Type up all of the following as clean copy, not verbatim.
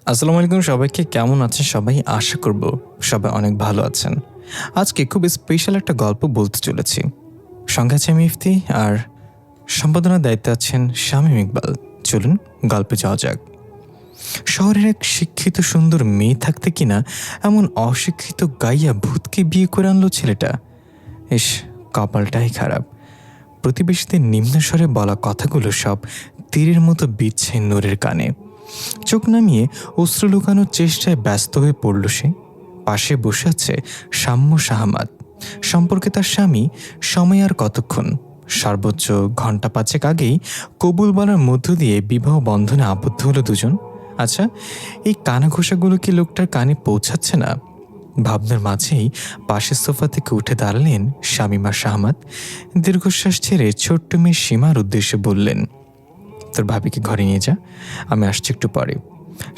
আসসালামু আলাইকুম সবাইকে। কেমন আছেন সবাই? আশা করব সবাই অনেক ভালো আছেন। আজকে খুব স্পেশাল একটা গল্প বলতে চলেছি। সঙ্গে আছে আমি ইফতি, আর সম্পাদনার দায়িত্বে আছেন শামীম ইকবাল। চলুন গল্পে যাওয়া যাক। শহরের এক শিক্ষিত সুন্দর মেয়ে থাকতে কিনা এমন অশিক্ষিত গাইয়া ভূতকে বিয়ে করে আনলো ছেলেটা। ইস, কপালটাই খারাপ। প্রতিবেশীদের নিম্নস্বরে বলা কথাগুলো সব তীরের মতো বিচ্ছে নূরের কানে। চোখ নামিয়ে অশ্রু লুকানোর চেষ্টায় ব্যস্ত হয়ে পড়ল সে। পাশে বসে আছে সাম্য শাহমাদ। সম্পর্কে তার স্বামী। সময় আর কতক্ষণ? সর্বোচ্চ ঘণ্টা পাঁচেক আগেই কবুল বলার মধ্য দিয়ে বিবাহ বন্ধনে আবদ্ধ হলো দুজন। আচ্ছা, এই কানাঘোষাগুলো কি লোকটার কানে পৌঁছাচ্ছে না? ভাবনার মাঝেই পাশের সোফা থেকে উঠে দাঁড়ালেন শামীমা শাহমাদ। দীর্ঘশ্বাস ছেড়ে ছোট্ট মেয়ে সীমার উদ্দেশ্যে বললেন, তোর ভাবিকে ঘরে নিয়ে যা, আমি আসছি একটু পরে।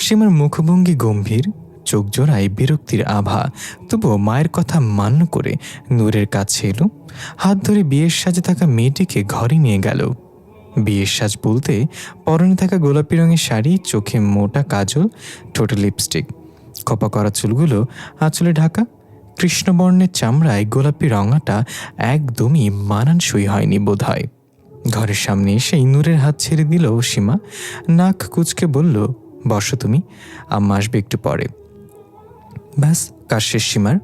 সীমার মুখভঙ্গি গম্ভীর, চোখ জোড়ায় বিরক্তির আভা। তবুও মায়ের কথা মান্য করে নূরের কাছে এলো। হাত ধরে বিয়ের সাজে থাকা মেয়েটিকে ঘরে নিয়ে গেল। বিয়ের সাজ বলতে পরনে থাকা গোলাপি রঙের শাড়ি, চোখে মোটা কাজল, ঠোঁটে লিপস্টিক, খোপা করা চুলগুলো আঁচলে ঢাকা। কৃষ্ণবর্ণের চামড়ায় গোলাপি রঙাটা একদমই মানানসই হয়নি বোধ হয়। ঘরের সামনে এসেই নূরের হাত ছেড়ে দিল সীমা। নাক কুচকে বলল, বসো তুমি, আম্মা আসবে একটু পরে। ব্যাস, কাজ শেষ সীমার।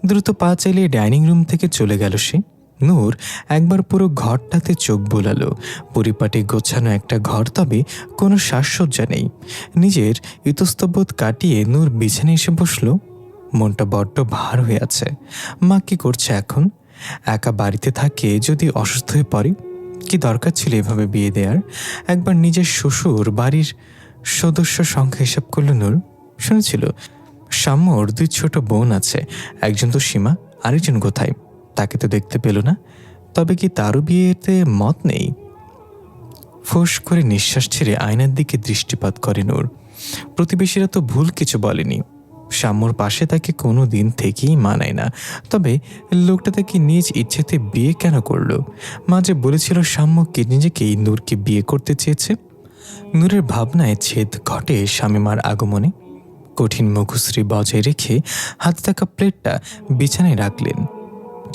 দ্রুত পা চালিয়ে ডাইনিং রুম থেকে চলে গেল সে। নূর একবার পুরো ঘরটাতে চোখ বোলালো। পরিপাটি গোছানো একটা ঘর, তবে কোনো সাজসজ্জা নেই। নিজের ইতস্তবোধ কাটিয়ে নূর বিছানায় এসে বসল। মনটা বড্ড ভার হয়ে আছে। মা কি করছে এখন? একা বাড়িতে থাকে, যদি অসুস্থ হয়ে পড়ে? কি দরকার ছিল এভাবে বিয়ে দেওয়ার? একবার নিজের শ্বশুর বাড়ির সদস্য সংখ্যা হিসাব করল নূর। শুনেছিল সাম্যর দুই ছোট বোন আছে, একজন তো সীমা, আরেকজন কোথায়? তাকে তো দেখতে পেল না। তবে কি তারও বিয়েতে মত নেই? ফোঁস করে নিঃশ্বাস ছেড়ে আয়নার দিকে দৃষ্টিপাত করে নূর। প্রতিবেশীরা তো ভুল কিছু বলেনি। সাম্যর পাশে তাকে কোনো দিন থেকেই মানায় না। তবে লোকটা তাকে নিজ ইচ্ছেতে বিয়ে কেন করলো? মা যে বলেছিল সাম্যকে নিজেকেই নূরকে বিয়ে করতে চেয়েছে। নূরের ভাবনায় ছেদ ঘটে শামীমার আগমনে। কঠিন মুখশ্রী বজায় রেখে হাতে থাকা প্লেটটা বিছানায় রাখলেন।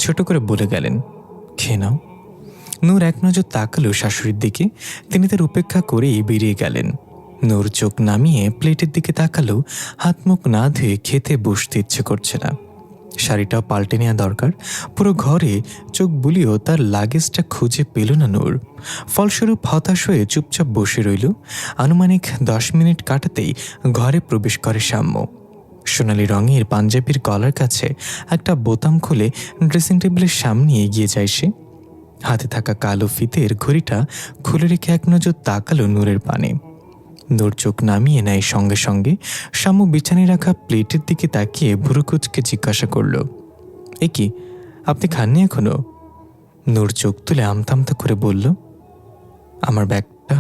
ছোট করে বলে গেলেন, খেয়ে নাও। নূর এক নজর তাকালো শাশুড়ির দিকে। তিনি তার উপেক্ষা করেই বেরিয়ে গেলেন। নূর চোখ নামিয়ে প্লেটের দিকে তাকালো। হাত মুখ না ধুয়ে খেতে বসতে ইচ্ছে করছে না। শাড়িটাও পাল্টে নেওয়া দরকার। পুরো ঘরে চোখ বুলিয়েও তার লাগেজটা খুঁজে পেল না নূর। ফলস্বরূপ হতাশ হয়ে চুপচাপ বসে রইল। আনুমানিক 10 মিনিট কাটাতেই ঘরে প্রবেশ করে সাম্য। সোনালি রঙের পাঞ্জাবির গলার কাছে একটা বোতাম খুলে ড্রেসিং টেবিলের সামনে এগিয়ে যায় সে। হাতে থাকা কালো ফিতের ঘড়িটা খুলে রেখে এক নজর তাকালো নূরের পানে। নূর চোখ নামিয়ে নেয় সঙ্গে সঙ্গে। সাম্য বিছানায় রাখা প্লেটের দিকে তাকিয়ে ভুরু কুঁচকে জিজ্ঞাসা করল, এ কি, আপনি খাননি এখনো? নূর চোখ তুলে আমতা আমতা করে বলল, আমার ব্যাগটা।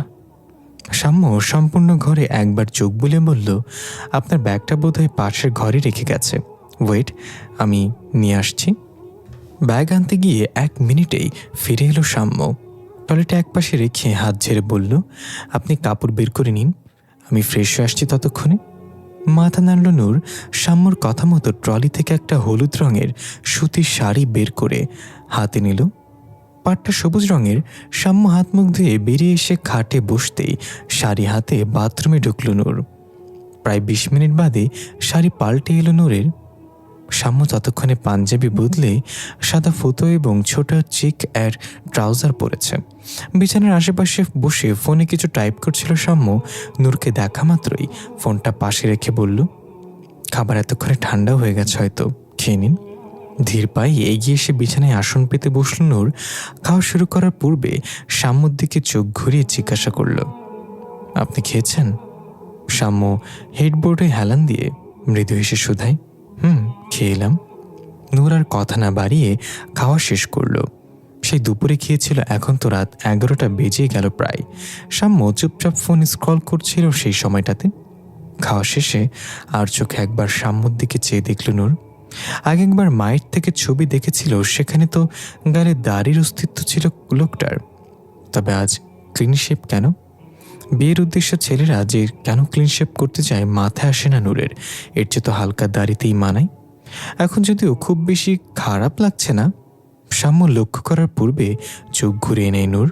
সাম্য সম্পূর্ণ ঘরে একবার চোখ বুলে বলল, আপনার ব্যাগটা বোধহয় পাশের ঘরে রেখে গেছে। ওয়েট, আমি নিয়ে আসছি। ব্যাগ আনতে গিয়ে 1 মিনিটেই ফিরে এলো সাম্য। টয়লেটে একপাশে রেখে হাত ঝেড়ে বলল, আপনি কাপড় বের করে নিন, আমি ফ্রেশ হয়ে আসছি ততক্ষণে। মাথা নাড়ল নূর। সাম্যর কথা মতো ট্রলি থেকে একটা হলুদ রঙের সুতির শাড়ি বের করে হাতে নিল। পাটটা সবুজ রঙের। সাম্য হাত মুখ ধুয়ে বেরিয়ে এসে খাটে বসতেই শাড়ি হাতে বাথরুমে ঢুকল নূর। প্রায় 20 মিনিট বাদে শাড়ি পাল্টে এলো নূরের। সাম্য ততক্ষণে পাঞ্জাবি বদলে সাদা ফতো এবং ছোট চেক এর ট্রাউজার পরেছে। বিছানার আশেপাশে বসে ফোনে কিছু টাইপ করছিল সাম্য। নূরকে দেখা মাত্রই ফোনটা পাশে রেখে বলল, খাবার এতক্ষণে ঠান্ডাও হয়ে গেছে, হয়তো খেয়ে নিন। ধীর পায়ে এগিয়ে এসে বিছানায় আসন পেতে বসল নূর। খাওয়া শুরু করার পূর্বে সাম্যর দিকে চোখ ঘুরিয়ে জিজ্ঞাসা করল, আপনি খেয়েছেন? সাম্য হেডবোর্ডে হেলান দিয়ে মৃদু হেসে শুধায়, খেয়ে এলাম। নূর আর কথা না বাড়িয়ে খাওয়া শেষ করল। সেই দুপুরে খেয়েছিল, এখন তো রাত 11টা বেজে গেল প্রায়। সাম্য চুপচাপ ফোন স্ক্রল করছিল সেই সময়টাতে। খাওয়া শেষে আর চোখে একবার সাম্যর দিকে চেয়ে দেখল নূর। আগে একবার মায়ের থেকে ছবি দেখেছিল, সেখানে তো গালে দাড়ির অস্তিত্ব ছিল লোকটার। তবে আজ ক্লিন শেপ কেন? বিয়ের উদ্দেশ্য ছেলেরা যে কেন ক্লিন শেপ করতে চায় মাথায় আসে না নূরের। এর চেয়ে তো হালকা দাড়িতেই মানায়। এখন যদিও খুব বেশি খারাপ লাগছে না। সাম্য লক্ষ্য করার পূর্বে চোখ ঘুরিয়ে নেয় নূর।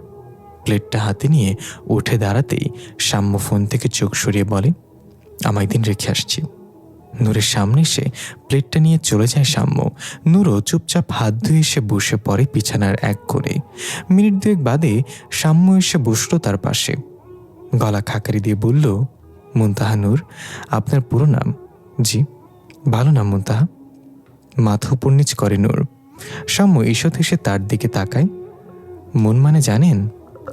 প্লেটটা হাতে নিয়ে উঠে দাঁড়াতেই সাম্য ফোন থেকে চোখ সরিয়ে বলে, আমায় দিন রেখে আসছি। নূরের সামনে এসে প্লেটটা নিয়ে চলে যায় সাম্য। নূরও চুপচাপ হাত ধুয়ে এসে বসে পড়ে বিছানার এক কোণে। মিনিট দুয়েক বাদে সাম্য এসে বসল তার পাশে। গলা খাকারি দিয়ে বলল, মুনতাহা নূর, আপনার পুরো নাম? জি। ভালো নাম মুনতাহা। মাথা উপর নিচ করে নূর। সাম্য ঈষৎ হেসে তার দিকে তাকায়। মন মানে জানেন?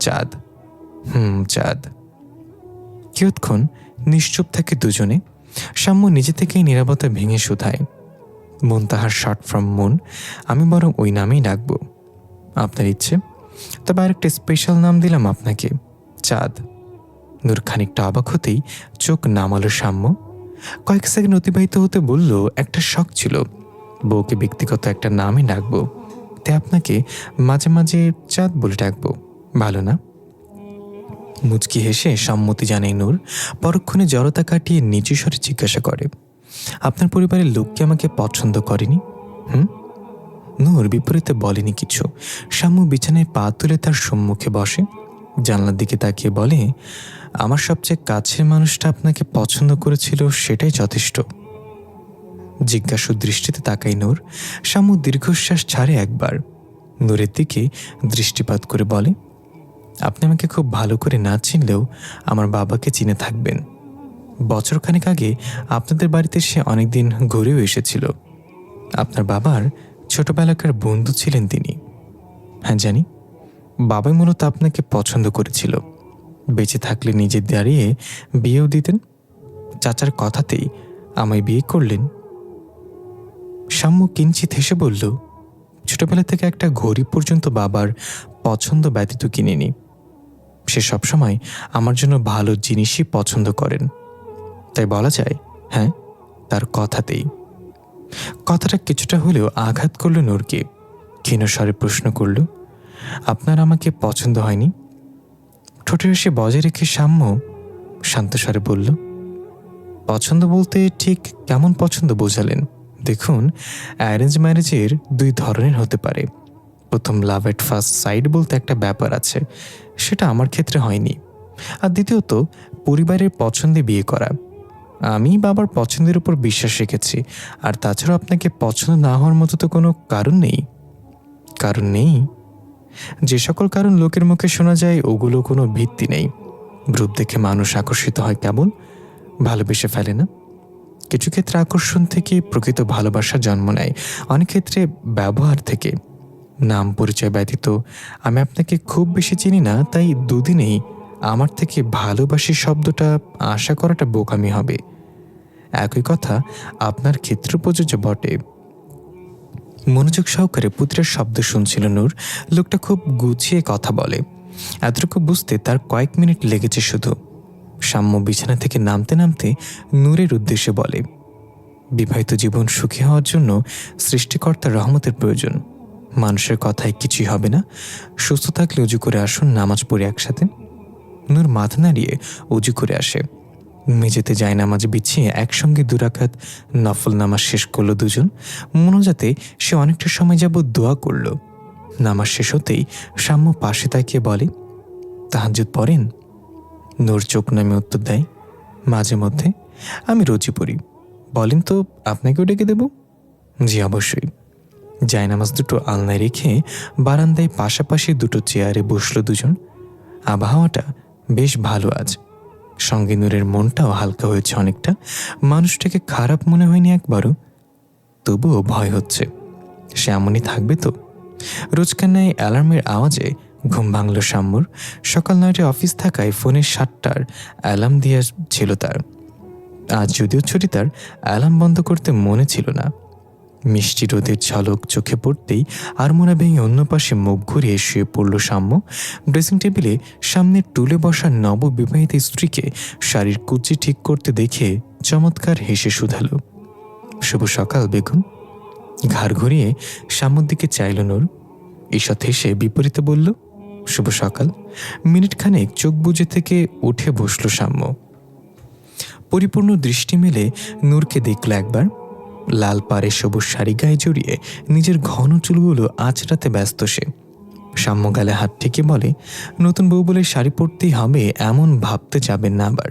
চাঁদ। চাঁদ। কিয়ৎক্ষণ নিশ্চুপ থাকে দুজনে। সাম্য নিজে থেকেই নীরবতা ভেঙে শুধায়, মুনতাহার শর্ট ফ্রম মুন, আমি বরং ওই নামেই ডাকব। আপনার ইচ্ছে? তবে আরেকটা স্পেশাল নাম দিলাম আপনাকে, চাঁদ। নূর খানিকটা অবাক হতেই চোখ নামালো সাম্য। কয়েক সেকেন্ড অতিবাহিত হতে বলল, একটা শখ ছিল বউকে ব্যক্তিগত একটা নামে ডাকবো, তাই আপনাকে মাঝে মাঝে চাঁদ বলে ডাকবো, ভালো না? মুচকি হেসে সম্মতি জানায় নূর। পরক্ষণে জড়তা কাটিয়ে নিচু স্বরে জিজ্ঞাসা করে, আপনার পরিবারের লোক কি আমাকে পছন্দ করেনি? নূর বিপরীতে বলেনি কিছু। সাম্য বিছানায় পা তুলে তার সম্মুখে বসে, জানলার দিকে তাকিয়ে বলে, আমার সবচেয়ে কাছের মানুষটা আপনাকে পছন্দ করেছিল, সেটাই যথেষ্ট। জিজ্ঞাসু দৃষ্টিতে তাকাই নূর। সাম্য দীর্ঘশ্বাস ছাড়ে একবার। নূরের দিকে দৃষ্টিপাত করে বলে, আপনি আমাকে খুব ভালো করে না চিনলেও আমার বাবাকে চিনে থাকবেন। বছরখানেক আগে আপনাদের বাড়িতে সে অনেকদিন ঘুরেও এসেছিল। আপনার বাবার ছোটবেলাকার বন্ধু ছিলেন তিনি। হ্যাঁ জানি। বাবাই মূলত আপনাকে পছন্দ করেছিল। বেঁচে থাকলে নিজে দাঁড়িয়ে বিয়েও দিতেন। চাচার কথাতেই আমায় বিয়ে করলেন। সাম্য কিঞ্চিত হেসে বলল, ছোটবেলা থেকে একটা ঘড়ি পর্যন্ত বাবার পছন্দ ব্যতীত কিনিনি। সে সবসময় আমার জন্য ভালো জিনিসই পছন্দ করেন। তাই বলা যায়, হ্যাঁ, তার কথাতেই। কথাটা কিছুটা হলেও আঘাত করল নূরকে। ক্ষীণ স্বরে প্রশ্ন করল, আপনার আমাকে পছন্দ হয়নি? ঠোঁটের এসে বজায় রেখে সাম্য শান্ত স্বরে বলল, পছন্দ বলতে ঠিক কেমন পছন্দ বোঝালেন? দেখুন, অ্যারেঞ্জ ম্যারেজের দুই ধরনের হতে পারে। প্রথম, লাভ এট ফার্স্ট সাইট বলতে একটা ব্যাপার আছে, সেটা আমার ক্ষেত্রে হয়নি। আর দ্বিতীয়ত, পরিবারের পছন্দে বিয়ে করা। আমি বাবার পছন্দের উপর বিশ্বাস রেখেছি। আর তাছাড়া আপনাকে পছন্দ না হওয়ার মতো তো কোনো কারণ নেই। কারণ নেই? যে সকল কারণ লোকের মুখে শোনা যায়, ওগুলো কোনো ভিত্তি নেই। রূপ দেখে মানুষ আকর্ষিত হয় কেবল, ভালোবেসে ফেলে না। কিছু ক্ষেত্রে আকর্ষণ থেকে প্রকৃত ভালোবাসা জন্ম নেয়, অনেক ক্ষেত্রে ব্যবহার থেকে। নাম পরিচয় ব্যতীত আমি আপনাকে খুব বেশি চিনি না, তাই দুদিনেই আমার থেকে ভালোবাসি শব্দটা আশা করাটা বোকামি হবে। একই কথা আপনার ক্ষেত্রে প্রযোজ্য বটে। মনোযোগ সহকারে পুত্রের শব্দ শুনছিল নূর। লোকটা খুব গুছিয়ে কথা বলে। এতটুকু বুঝতে তার কয়েক মিনিট লেগেছে শুধু। সাম্য বিছানা থেকে নামতে নামতে নূরের উদ্দেশ্যে বলে, বিবাহিত জীবন সুখী হওয়ার জন্য সৃষ্টিকর্তার রহমতের প্রয়োজন। মানুষের কথায় কিছুই হবে না। সুস্থ থাকলে উজু করে আসুন, নামাজ পড়ে একসাথে। নূর মাথা নাড়িয়ে উজু করে আসে। মেঝেতে যায় নামাজ বিছিয়ে একসঙ্গে দুরাকাত নফল নামাজ শেষ করলো দুজন। মোনাজাতে সে অনেকটা সময় যাবৎ দোয়া করল। নামাজ শেষ হতেই সাম্য পাশে তাকিয়ে বলে, তাহাজ্জুদ পড়েন? নূর চোখ নামে উত্তর দেয়, মাঝে মধ্যে। আমি রোজই পড়ি। বলেন তো, আপনাকেও ডেকে দেব? জি অবশ্যই। জায়নামাজ দুটো আলনায় রেখে বারান্দায় পাশাপাশি দুটো চেয়ারে বসলো দুজন। আবহাওয়াটা বেশ ভালো আজ। সঙ্গে নূরের মনটাও হালকা হয়েছে অনেকটা। মানুষটাকে খারাপ মনে হয়নি একবারও। তবুও ভয় হচ্ছে, সে এমনই থাকবে তো? রোজকার ন্যায় অ্যালার্মের আওয়াজে ঘুম ভাঙল সাম্যর। সকাল 9টায় অফিস থাকায় ফোনের 7টার অ্যালার্ম দেওয়া ছিল তার। আজ যদিও ছুটি, তার অ্যালার্ম বন্ধ করতে মনে ছিল না। মিষ্টি রোদের ঝলক চোখে পড়তেই আড়মোড়া ভেঙে অন্য পাশে মুখ ঘুরিয়ে শুয়ে পড়ল সাম্য। ড্রেসিং টেবিলে সামনের টুলে বসা নববিবাহিত স্ত্রীকে শাড়ির কুচি ঠিক করতে দেখে চমৎকার হেসে শুধাল, শুভ সকাল বেগম। ঘাড় ঘুরিয়ে সাম্যর দিকে চাইল নূর। ঈষৎ হেসে বিপরীতে বলল, শুভ সকাল। মিনিট খানেক চোখ বুজে থেকে উঠে বসল সাম্য। পরিপূর্ণ দৃষ্টি মেলে নূরকে দেখল একবার। লাল পাড়ে সবুজ শাড়ি গায়ে জড়িয়ে নিজের ঘন চুলগুলো আঁচড়াতে ব্যস্ত সে। সাম্য গালে হাত ঠেকে বলে, নতুন বউ বলে শাড়ি পরতেই হবে এমন ভাবতে যাবেন না আবার।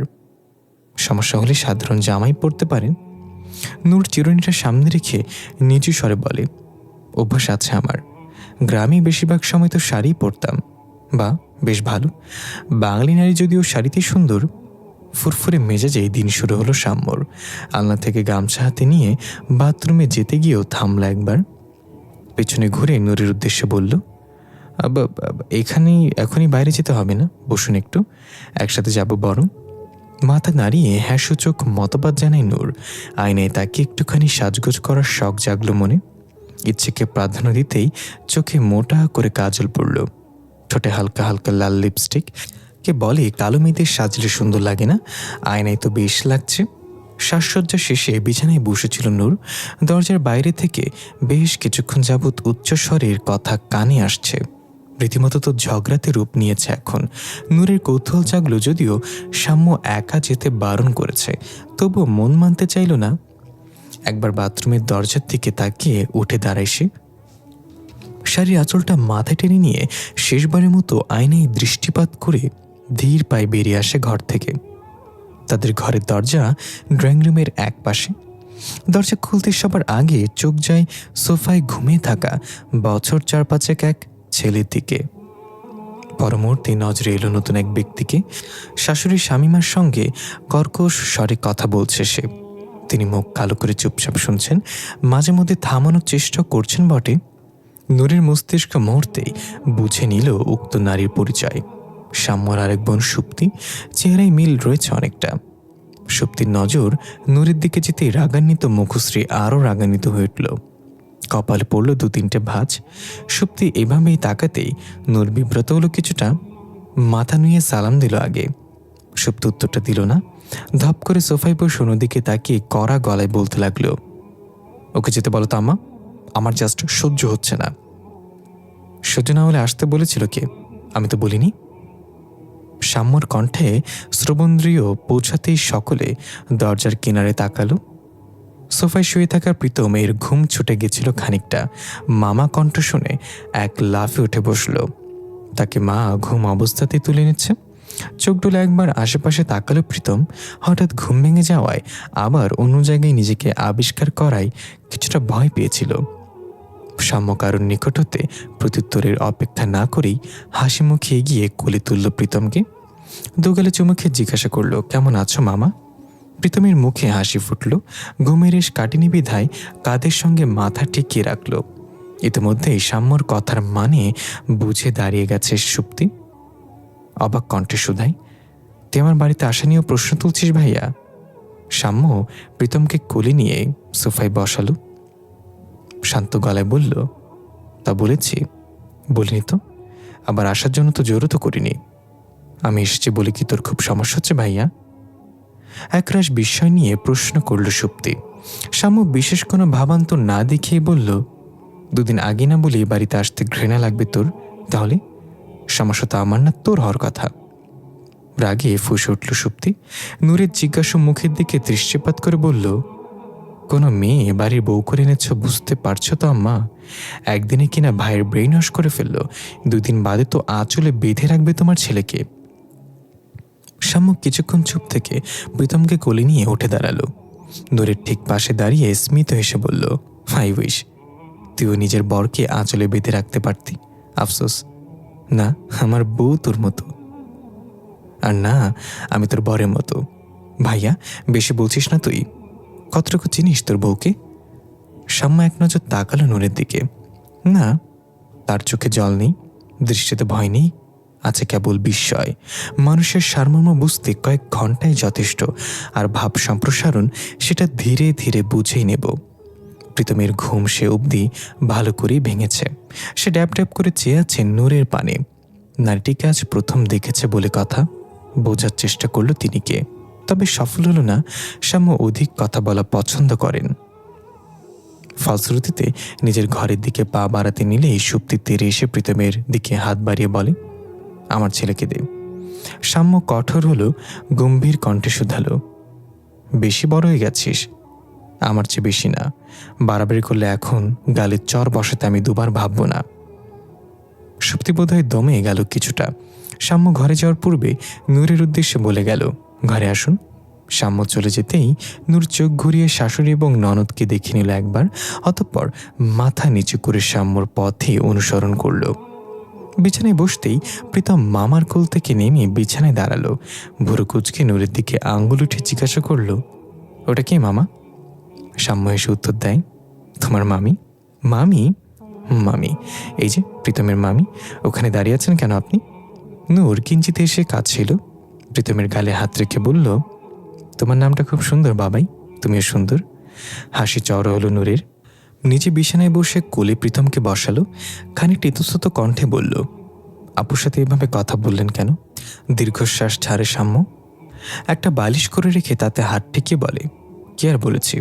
সমস্যা হলে সাধারণ জামাই পরতে পারেন। নূর চিরুনিটা সামনে রেখে নিচু স্বরে বলে, অভ্যাস আছে আমার, গ্রামে বেশিরভাগ সময় তো শাড়ি পরতাম। বা বেশ ভালো, বাঙালি নারী যদিও শাড়িতে সুন্দর। ফুরফুরে মেজাজেই দিন শুরু হলো সাম্যর। আলনা থেকে গামছা হাতে নিয়ে বাথরুমে যেতে গিয়েও থামলা একবার। পেছনে ঘুরে নূরের উদ্দেশ্যে বলল, এখানেই এখনই বাইরে যেতে হবে না, বসুন একটু, একসাথে যাব বরং। মাথা নাড়িয়ে হ্যাঁ সূচক মতবাদ জানায় নূর। আয়নায় তাকে একটুখানি সাজগোজ করার শখ জাগল মনে। ইচ্ছেকে প্রাধান্য দিতেই চোখে মোটা করে কাজল পড়ল, ঠোঁটে হালকা হালকা লাল লিপস্টিক। কে বলে কালো মেয়েদের সাজলে সুন্দর লাগে না, আয়নায় তো বেশ লাগছে। সাজসজ্জা শেষে বিছানায় বসেছিল নূর। দরজার বাইরে থেকে বেশ কিছুক্ষণ যাবৎ উচ্চস্বরের কথা কানে আসছে। রীতিমতো তো ঝগড়াতে রূপ নিয়েছে এখন। নূরের কৌতূহল জাগলো, যদিও সাম্য একা যেতে বারণ করেছে, তবুও মন মানতে চাইল না। একবার বাথরুমের দরজার দিকে তাকিয়ে উঠে দাঁড়ায় সে। শাড়ির আঁচলটা মাথায় টেনে নিয়ে শেষবারের মতো আয়নায় দৃষ্টিপাত করে ধীর পায়ে বেরিয়ে আসে ঘর থেকে। তাদের ঘরের দরজা ড্রয়িং রুমের এক পাশে। দরজা খুলতে সবার আগে চোখ যায় সোফায় ঘুমিয়ে থাকা বছর 4-5 এক ছেলের দিকে। পরমুহূর্তে নজরে এলো নতুন এক ব্যক্তিকে। শাশুড়ি শামিমার সঙ্গে কর্কশ স্বরে কথা বলছে সে। তিনি মুখ কালো করে চুপচাপ শুনছেন, মাঝে মধ্যে থামানোর চেষ্টা করছেন বটে। নূরের মস্তিষ্ক মুহূর্তেই বুঝে নিল উক্ত নারীর পরিচয়। সাম্যর আরেক বোন সুপ্তি। চেহারায় মিল রয়েছে অনেকটা। সুপ্তির নজর নূরের দিকে যেতেই রাগান্বিত মুখশ্রী আরও রাগান্বিত হয়ে উঠল। কপালে পড়ল 2-3টে ভাঁজ। সুপ্তি এভাবেই তাকাতেই নূর বিব্রত হলো কিছুটা। মাথা নুয়ে সালাম দিল আগে। সুপ্তি উত্তরটা দিল না। ধপ করে সোফায় বসে অন্যদিকে তাকিয়ে কড়া গলায় বলতে লাগলো, ওকে যেতে বলো তো আম্মা, আমার জাস্ট সহ্য হচ্ছে না। সহ্য না হলে আসতে বলেছিল কে? আমি তো বলিনি। সাম্যর কণ্ঠে শ্রবণেন্দ্রিয় পৌঁছাতেই সকলে দরজার কিনারে তাকালো। সোফায় শুয়ে থাকা প্রীতম এর ঘুম ছুটে গেছিল খানিকটা। মামা কণ্ঠ শুনে এক লাফে উঠে বসল। তাকে মা ঘুম অবস্থাতেই তুলে নিচ্ছে। চোখ ডোলে একবার আশেপাশে তাকালো প্রীতম। হঠাৎ ঘুম ভেঙে যাওয়ায় আবার অন্য জায়গায় নিজেকে আবিষ্কার করায় কিছুটা ভয় পেয়েছিল। সাম্য কারোর নিকট হতে প্রত্যুত্তরের অপেক্ষা না করেই হাসি মুখে এগিয়ে কোলে তুলল প্রীতমকে। দুগালে চুমুখে জিজ্ঞাসা করল, কেমন আছো মামা? প্রীতমের মুখে হাসি ফুটল। ঘুমের রেশ কাটেনি বিধায় কাঁধের সঙ্গে মাথা ঠেকিয়ে রাখল। ইতিমধ্যেই সাম্যর কথার মানে বুঝে দাঁড়িয়ে গেছে সুপ্তি। অবাক কণ্ঠে শুধাই, তুই আমার বাড়িতে আসা নিয়েও প্রশ্ন তুলছিস ভাইয়া? সাম্য প্রীতমকে কোলে নিয়ে সোফায় বসালো। শান্ত গলায় বলল, তা বলেছি? বলিনি তো। আবার আসার জন্য তো জোরও তো করিনি। আমি এসেছি বলে কি তোর খুব সমস্যা হচ্ছে ভাইয়া? একরাশ বিস্ময় নিয়ে প্রশ্ন করল সুপ্তি। সাম্য বিশেষ কোনো ভাবান্তর না দেখিয়ে বলল, 2 দিন আগে না বলে বাড়িতে আসতে ঘৃণা লাগবে তোর? তাহলে সমস্যা তো আমার না, তোর হওয়ার কথা। রাগে ফুঁসে উঠল সুপ্তি। নূরের জিজ্ঞাসা মুখের দিকে দৃষ্টিপাত করে বলল, কোনো মেয়ে বাড়ির বউ করে এনেছ বুঝতে পারছো তো আম্মা? একদিনে কিনা ভাইয়ের ব্রেইন ওয়াশ করে ফেললো, 2 দিন বাদে তো আঁচলে বেঁধে রাখবে তোমার ছেলেকে। সাম্য কিছুক্ষণ চুপ থেকে প্রীতমকে কোলে নিয়ে উঠে দাঁড়ালো। নূরের ঠিক পাশে দাঁড়িয়ে স্মিত হেসে বলল, আই উইশ তুইও নিজের বরকে আঁচলে বেঁধে রাখতে পারতি। আফসোস না আমার বউ তোর মতো, আর না আমি তোর বরের মতো। ভাইয়া বেশি বলছিস না তুই? কতটুকু চিনিস তোর বউকে? সাম্য এক নজর তাকালো নূরের দিকে। না, তার চোখে জল নেই, দৃষ্টিতে ভয় নেই, আছে কেবল বিস্ময়। মানুষের সারমর্ম বুঝতে কয়েক ঘন্টায় যথেষ্ট, আর ভাব সম্প্রসারণ সেটা ধীরে ধীরে বুঝেই নেব। প্রীতমের ঘুম সে অবধি ভালো করেই ভেঙেছে। সে ড্যাব ড্যাব করে চেয়ে আছে নূরের পানে। নারীটিকে আজ প্রথম দেখেছে বলে কথা। বোঝার চেষ্টা করল তিনি কে, তবে সফল হলো না। সাম্য অধিক কথা বলা পছন্দ করেন। ফলশ্রুতিতে নিজের ঘরের দিকে পা বাড়াতে নিলেই সুপ্তি তেরে এসে প্রীতমের দিকে হাত বাড়িয়ে বলে, আমার ছেলেকে দে। সাম্য কঠোর হলো, গম্ভীর কণ্ঠে শুধালো, বেশি বড় হয়ে গেছিস। আমার চেয়ে বেশি না, বাড়াবাড়ি করলে এখন গালে চর বসাতে আমি দুবার ভাবব না। সুপ্তি বোধহয় দমে গেল কিছুটা। সাম্য ঘরে যাওয়ার পূর্বে নূরের উদ্দেশ্যে বলে গেল, ঘরে আসুন। সাম্য চলে যেতেই নূর চোখ ঘুরিয়ে শাশুড়ি এবং ননদকে দেখে নিল একবার, অতঃপর মাথা নিচু করে সাম্যর পথে অনুসরণ করল। বিছানায় বসতেই প্রীতম মামার কোল থেকে নেমে বিছানায় দাঁড়ালো। ভুরু কুচকে নূরের দিকে আঙ্গুল উঠে জিজ্ঞাসা করল, ওটা কে মামা? সাম্য এসে উত্তর দেয়, তোমার মামি। মামি? মামি, এই যে প্রীতমের মামি। ওখানে দাঁড়িয়ে আছেন কেন আপনি? নূর কিঞ্চিত এসে কাঁদছিল। প্রীতমের গালে হাত রেখে বলল, তোমার নামটা খুব সুন্দর বাবাই, তুমিও সুন্দর। হাসি চওড়া হলো নূরের। নিজে বিছানায় বসে কোলে প্রীতমকে বসালো। খানিকটা ইতস্তত কণ্ঠে বলল, আপুর সাথে এভাবে কথা বললেন কেন? দীর্ঘশ্বাস ছাড়ে সাম্য। একটা বালিশ করে রেখে তাতে হাত ঠেকিয়ে বলে, কি আর বলেছি,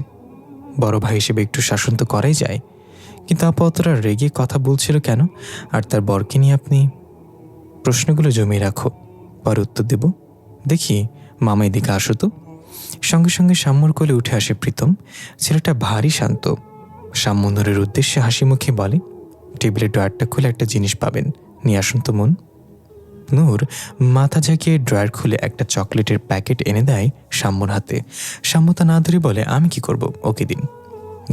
বড় ভাই হিসেবে একটু শাসন তো করাই যায়। কিন্তু আপু অতটা রেগে কথা বলছিল কেন? আর তার বরকে নিয়ে আপনি? প্রশ্নগুলো জমিয়ে রাখো, পরে উত্তর দেব। দেখি মামা এদিকে আসো তো। সঙ্গে সঙ্গে সাম্যর কোলে উঠে আসে প্রীতম। ছেলেটা ভারী শান্ত। সাম্য নূরের উদ্দেশ্যে হাসি মুখে বলে, টেবিলের ড্রয়ারটা খুলে একটা জিনিস পাবেন, নিয়ে আসুন তো মন। নূর মাথা ঝাঁকিয়ে ড্রয়ার খুলে একটা চকলেটের প্যাকেট এনে দেয় সাম্যর হাতে। সাম্য তা না ধরে বলে, আমি কি করব, ওকে দিন।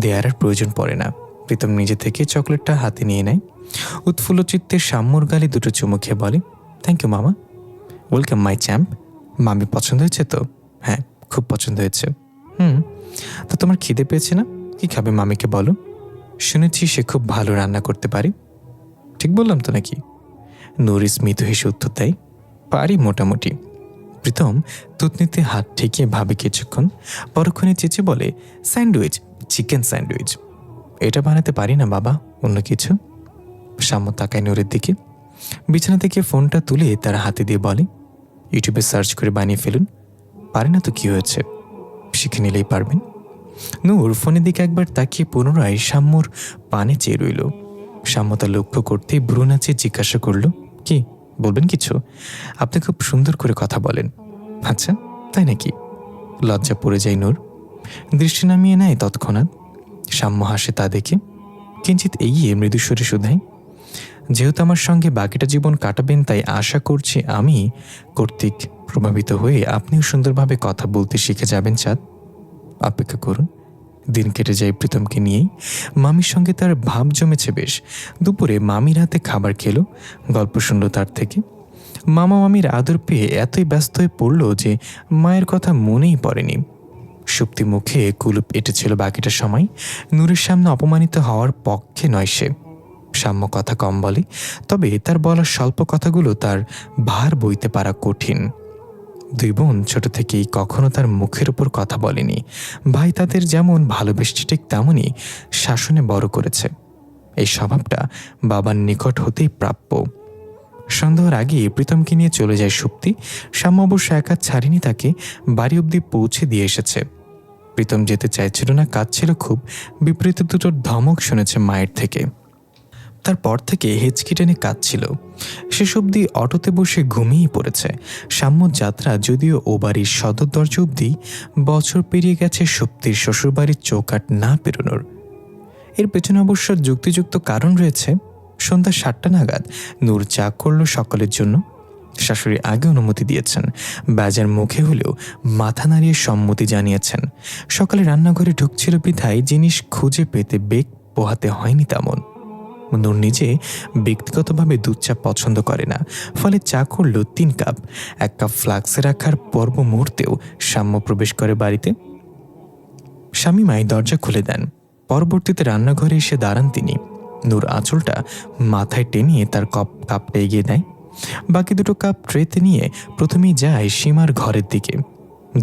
দেয়ার আর প্রয়োজন পড়ে না। প্রীতম নিজে থেকে চকলেটটা হাতে নিয়ে নেয়। উৎফুল্ল চিত্তে সাম্যর গালে দুটো চুমু খেয়ে বলে, থ্যাংক ইউ মামা। Welcome my champ. মামি পছন্দ হয়েছে তো? হ্যাঁ, খুব পছন্দ হয়েছে। তো তোমার খিদে পেয়েছে না? কি খাবে মামিকে বলো। শুনেছি সে খুব ভালো রান্না করতে পারে। ঠিক বললাম তো নাকি? নূর স্মিত হেসে উত্তর দেয়, পারি মোটামুটি। প্রীতম তুতনিতে হাত ঠেকিয়ে ভাবে কিছুক্ষণ, পরক্ষণে চেঁচে বলে, স্যান্ডউইচ, চিকেন স্যান্ডউইচ। এটা বানাতে পারি না বাবা, অন্য কিছু। সাম্য তাকায় নূরের দিকে। বিছানা থেকে ফোনটা তুলে তার হাতে দিয়ে বলে, ইউটিউবে সার্চ করে বানিয়ে ফেলুন। পারে না তো কি হয়েছে, শিখে নিলেই পারবেন। নূর ফোনের দিকে একবার তাকিয়ে পুনরায় সাম্যর পানে চেয়ে রইল। সাম্য তা লক্ষ্য করতেই ভ্রু নাচিয়ে জিজ্ঞাসা করল, কি বলবেন কিছু? আপনি খুব সুন্দর করে কথা বলেন। আচ্ছা, তাই নাকি? লজ্জা পড়ে যায় নূর। দৃষ্টি নামিয়ে নেয় তৎক্ষণাৎ। সাম্য হাসে তা দেখে। কিঞ্চিত এগিয়ে মৃদুস্বরে শুধায়, যেহেতু আমার সঙ্গে বাকিটা জীবন কাটাবেন, তাই আশা করছি আমি কর্তৃক প্রভাবিত হয়ে আপনিও সুন্দরভাবে কথা বলতে শিখে যাবেন চাঁদ। অপেক্ষা করুন। দিন কেটে যায় প্রীতমকে নিয়েই। মামির সঙ্গে তার ভাব জমেছে বেশ। দুপুরে মামির হাতে খাবার খেলো, গল্প শুনল তার থেকে। মামা মামির আদর পেয়ে এতই ব্যস্ত হয়ে পড়ল যে মায়ের কথা মনেই পড়েনি। সুপ্তি মুখে কুলুপ এঁটেছিল বাকিটা সময়। নূরের সামনে অপমানিত হওয়ার পক্ষে নয় সে। সাম্য কথা কম বলে, তবে তার বলা স্বল্প কথাগুলো তার ভার বইতে পারা কঠিন। দুই বোন ছোট থেকেই কখনো তার মুখের উপর কথা বলেনি। ভাই তাদের যেমন ভালোবেসেছে ঠিক তেমনই শাসনে বড় করেছে। এই স্বভাবটা বাবার নিকট হতেই প্রাপ্য। সন্ধ্যার আগে প্রীতমকে নিয়ে চলে যায় সুপ্তি। সাম্য অবশ্য একা ছাড়েনি তাকে, বাড়ি অবধি পৌঁছে দিয়ে এসেছে। প্রীতম যেতে চাইছিল না, কাঁদছিল খুব। বিপরীত দুটোর ধমক শুনেছে মায়ের থেকে। তারপর থেকে হেঁচকি টেনে কাঁদছিল। শেষ অবধি অটোতে বসে ঘুমিয়েই পড়েছে। সাম্য যাত্রা যদিও ও বাড়ির সদর দরজা অবধি, বছর পেরিয়ে গেছে সুপ্তির শ্বশুরবাড়ির চৌকাঠ না পেরোনোর। এর পেছনে অবশ্য যুক্তিযুক্ত কারণ রয়েছে। সন্ধ্যা 7টা নাগাদ নূর চা করল সকলের জন্য। শাশুড়ি আগে অনুমতি দিয়েছেন, বাজার মুখে হলেও মাথা নাড়িয়ে সম্মতি জানিয়েছেন। সকালে রান্নাঘরে ঢুকছিল বিধায় জিনিস খুঁজে পেতে বেগ পোহাতে হয়নি তেমন। নূর নিজে ব্যক্তিগতভাবে দুধ চা পছন্দ করে না, ফলে চা করল 3 কাপ। 1 কাপ ফ্লাক্সে রাখার পর্ব মুহূর্তেও সাম্য প্রবেশ করে বাড়িতে। স্বামীমাই দরজা খুলে দেন। পরবর্তীতে রান্নাঘরে এসে দাঁড়ান তিনি। নূর আঁচলটা মাথায় টেনিয়ে তার কাপটা এগিয়ে দেয়। বাকি 2 কাপ ট্রেতে নিয়ে প্রথমেই যায় সীমার ঘরের দিকে।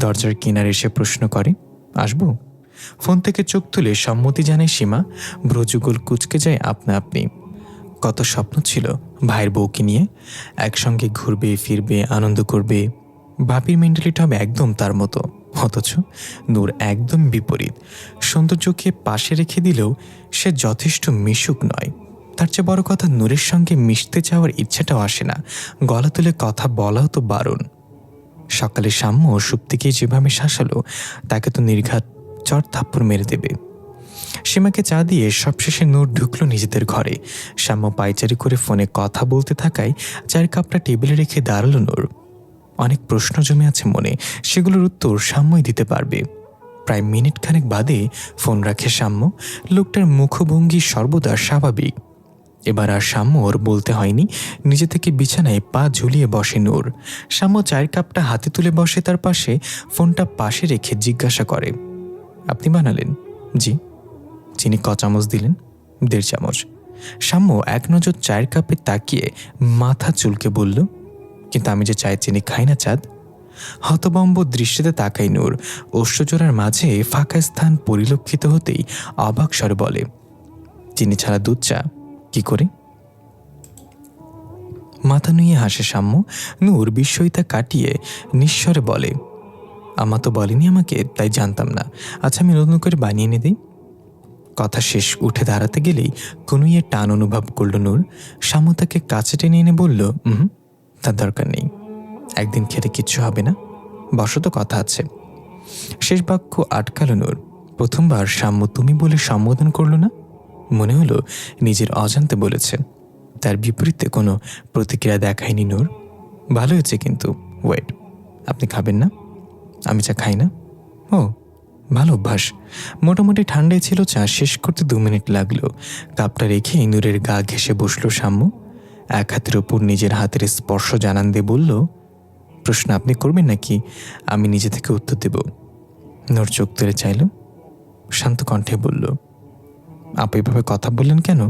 দরজার কিনারে এসে প্রশ্ন করে, আসবো? ফোন থেকে চোখ তুলে সম্মতি জানায় সীমা। ভ্রযুগল কুচকে যায় আপনা আপনি। কত স্বপ্ন ছিল ভাইয়ের বউকে নিয়ে, একসঙ্গে ঘুরবে ফিরবে, আনন্দ করবে। ভাবির মেন্টালিটি হবে একদম তার মতো, অথচ নূর একদম বিপরীত। সৌন্দর্যকে পাশে রেখে দিলেও সে যথেষ্ট মিশুক নয়। তার চেয়ে বড় কথা, নূরের সঙ্গে মিশতে চাওয়ার ইচ্ছাটাও আসে না। গলা তুলে কথা বলাও তো বারণ। সকালে সাম্য সুপ্তিকে যেভাবে শাসালো, তাকে তো নির্ঘাত চর থাপ্পড় মেরে দেবে। সীমাকে চা দিয়ে সবশেষে নূর ঢুকলো নিজেদের ঘরে। সাম্য পায়চারি করে ফোনে কথা বলতে থাকায় চায়ের কাপটা টেবিলে রেখে দাঁড়ালো নূর। অনেক প্রশ্ন জমে আছে মনে, সেগুলোর উত্তর সাম্যই দিতে পারবে। প্রায় মিনিট খানেক বাদে ফোন রাখে সাম্য। লোকটার মুখভঙ্গি সর্বদা স্বাভাবিক। এবার আর সাম্য ওর বলতে হয়নি, নিজে থেকে বিছানায় পা ঝুলিয়ে বসে নূর। সাম্য চায়ের কাপটা হাতে তুলে বসে তার পাশে, ফোনটা পাশে রেখে জিজ্ঞাসা করে, আপনি বানালেন? জি। চিনি ক চামচ দিলেন? 1.5 চামচ। সাম্য এক নজর চায়ের কাপে তাকিয়ে মাথা চুলকে বলল, কিন্তু আমি যে চায়ে চিনি খাই না চাঁদ। হতবম্ব দৃষ্টিতে তাকাই নূর। অশ্বজোড়ার মাঝে ফাঁকা স্থান পরিলক্ষিত হতেই অবাক স্বরে বলে, চিনি ছাড়া দুধ চা কি করে? মাথা নুয়ে হাসে সাম্য। নূর বিস্ময়তা কাটিয়ে নিঃস্বরে বলে, আমা তো বলেনি আমাকে, তাই জানতাম না। আচ্ছা, আমি নতুন করে বানিয়ে এনে দিই। কথা শেষ, উঠে দাঁড়াতে গেলেই কনুইয়ের টান অনুভব করল নূর। সাম্য তাকে কাছে টেনে এনে বলল, তার দরকার নেই, একদিন খেলে কিচ্ছু হবে না, বসো তো কথা আছে। শেষ বাক্য আটকালো নূর। প্রথমবার সাম্য তুমি বলে সম্বোধন করল না। মনে হলো নিজের অজান্তে বলেছে। তার বিপরীতে কোনো প্রতিক্রিয়া দেখায়নি নূর। ভালো হয়েছে, কিন্তু ওয়েট, আপনি খাবেন না? আমি চা খাই না। ও, ভালো অভ্যাস। মোটামুটি ঠান্ডাই ছিল। চা শেষ করতে 2 মিনিট লাগলো। কাপটা রেখে নূরের গা ঘেঁষে বসলো সাম্য। এক হাতের ওপর নিজের হাতের স্পর্শ জানান দিয়ে বলল, প্রশ্ন আপনি করবেন নাকি আমি নিজে থেকে উত্তর দেব? নূর চোখ তুলে চাইল, শান্ত কণ্ঠে বলল, আপনি এভাবে কথা বললেন কেন?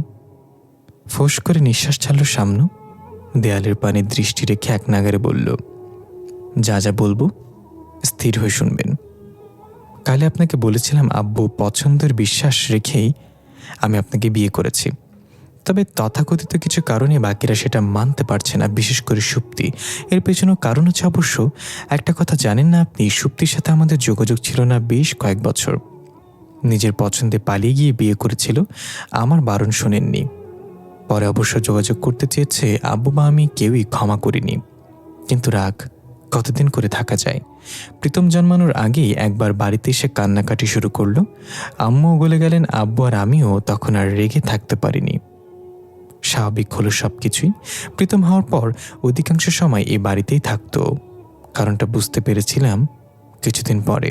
ফোঁস করে নিঃশ্বাস ছাড়ল সামনে। দেয়ালের পানে দৃষ্টি রেখে এক নাগারে বলল, যা যা বলবো স্থির হয়ে শুনবেন। কালে আপনাকে বলেছিলাম আব্বু পছন্দের বিশ্বাস রেখেই আমি আপনাকে বিয়ে করেছি। তবে তথাকথিত কিছু কারণে বাকিরা সেটা মানতে পারছে না, বিশেষ করে সুপ্তি। এর পেছনেও কারণ হচ্ছে অবশ্য। একটা কথা জানেন না আপনি, সুপ্তির সাথে আমাদের যোগাযোগ ছিল না বেশ কয়েক বছর। নিজের পছন্দে পালিয়ে গিয়ে বিয়ে করেছিল, আমার বারণ শোনেননি। পরে অবশ্য যোগাযোগ করতে চেয়েছে, আব্বু বা আমি কেউই ক্ষমা করিনি। কিন্তু রাগ কতদিন করে থাকা যায়? প্রীতম জন্মানোর আগেই একবার বাড়িতে এসে কান্নাকাটি শুরু করলো। আম্মুও গলে গেলেন, আব্বু আর আমিও তখন আর রেগে থাকতে পারিনি। স্বাভাবিক হলো সবকিছুই। প্রীতম হওয়ার পর অধিকাংশ সময় এই বাড়িতেই থাকতো। কারণটা বুঝতে পেরেছিলাম কিছুদিন পরে।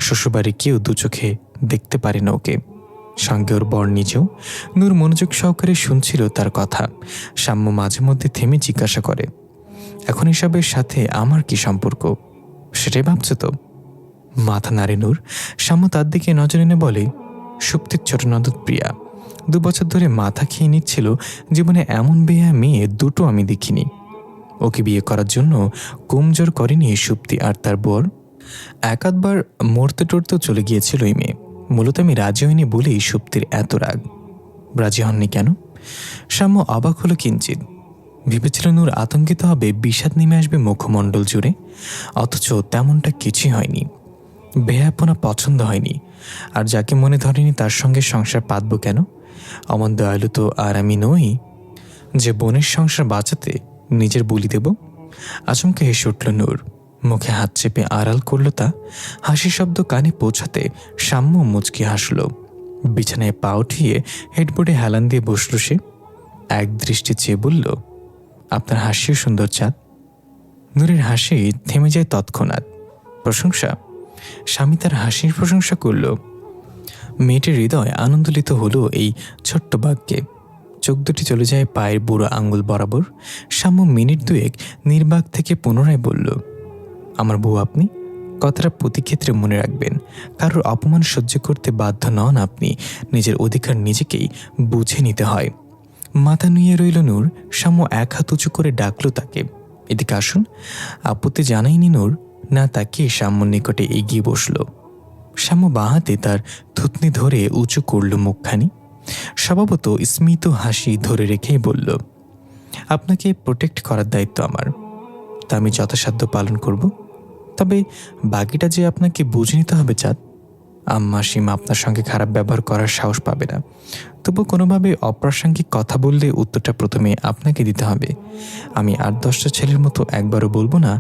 শ্বশুরবাড়ি কেউ দু চোখে দেখতে পারে না ওকে, সঙ্গে ওর বর নিজেও। নূর মনোযোগ সহকারে শুনছিল তার কথা। সাম্য মাঝে মধ্যে থেমে জিজ্ঞাসা করে, এখন এসবের সাথে আমার কি সম্পর্ক? সেটাই ভাবছো তো? মাথা নাড়ে নূর। সাম্য তার দিকে নজর এনে বলে, সুপ্তির ছোট ননদ প্রিয়া 2 বছর ধরে মাথা খেয়ে নিচ্ছিল। জীবনে এমন বেয়া মেয়ে দুটো আমি দেখিনি। ওকে বিয়ে করার জন্য কমজোর করেনি সুপ্তি আর তার বর। একাধবার মরতে টরতেও চলে গিয়েছিল ওই মেয়ে। মূলত আমি রাজি হইনি বলেই সুপ্তির এত রাগ। রাজি হননি কেন? সাম্য অবাক হলো কিঞ্চিত। ভেবেছিল নূর আতঙ্কিত হবে, বিষাদ নেমে আসবে মুখমণ্ডল জুড়ে। অথচ তেমনটা কিছুই হয়নি। বেহাপনা পছন্দ হয়নি। আর যাকে মনে ধরেনি তার সঙ্গে সংসার পাতব কেন? অমন দয়ালু তো আর আমি নই যে বোনের সংসার বাঁচাতে নিজের বলি দেব। আচমকা হেসে উঠল নূর। মুখে হাত চেপে আড়াল করল তা। হাসি শব্দ কানে পৌঁছাতে সাম্য মুচকি হাসল। বিছানায় পা উঠিয়ে হেডবোর্ডে হেলান দিয়ে বসল সে। এক দৃষ্টি চেয়ে বলল, আপনার হাসিও সুন্দর চাঁদ। নূরের হাসি থেমে যায় তৎক্ষণাৎ। প্রশংসা? স্বামী তার হাসির প্রশংসা করল। মেয়েটির হৃদয় আনন্দলিত হলো এই ছোট্ট বাক্যে। চোখ দুটি চলে যায় পায়ের বুড়ো আঙ্গুল বরাবর। সাম্য মিনিট 2 নির্বাক থেকে পুনরায় বলল, আমার বউ আপনি। কথাটা প্রতি ক্ষেত্রে মনে রাখবেন। কারোর অপমান সহ্য করতে বাধ্য নন আপনি। নিজের অধিকার নিজেকেই বুঝে নিতে হয়। মাথা নুয়ে রইল নূর। সাম্য এক হাত উঁচু করে ডাকলো তাকে, এদিকে আসুন। আপত্তি জানায়নি নূর, না তাকিয়ে সাম্যর নিকটে এগিয়ে বসল। সাম্য বাঁ হাতে তার থুতনি ধরে উঁচু করল মুখখানি। স্বভাবত স্মিত হাসি ধরে রেখেই বলল, আপনাকে প্রোটেক্ট করার দায়িত্ব আমার, তা আমি যথাসাধ্য পালন করব। তবে বাকিটা যে আপনাকে বুঝে নিতে হবে চাঁদ। আম্মা সীমা আপনার সঙ্গে খারাপ ব্যবহার করার সাহস পাবে না। তবু কোনোভাবে অপ্রাসঙ্গিক কথা বললে উত্তরটা প্রথমে আপনাকে দিতে হবে। আমি ৮-১০টা ছেলের মতো একবারও বলবো না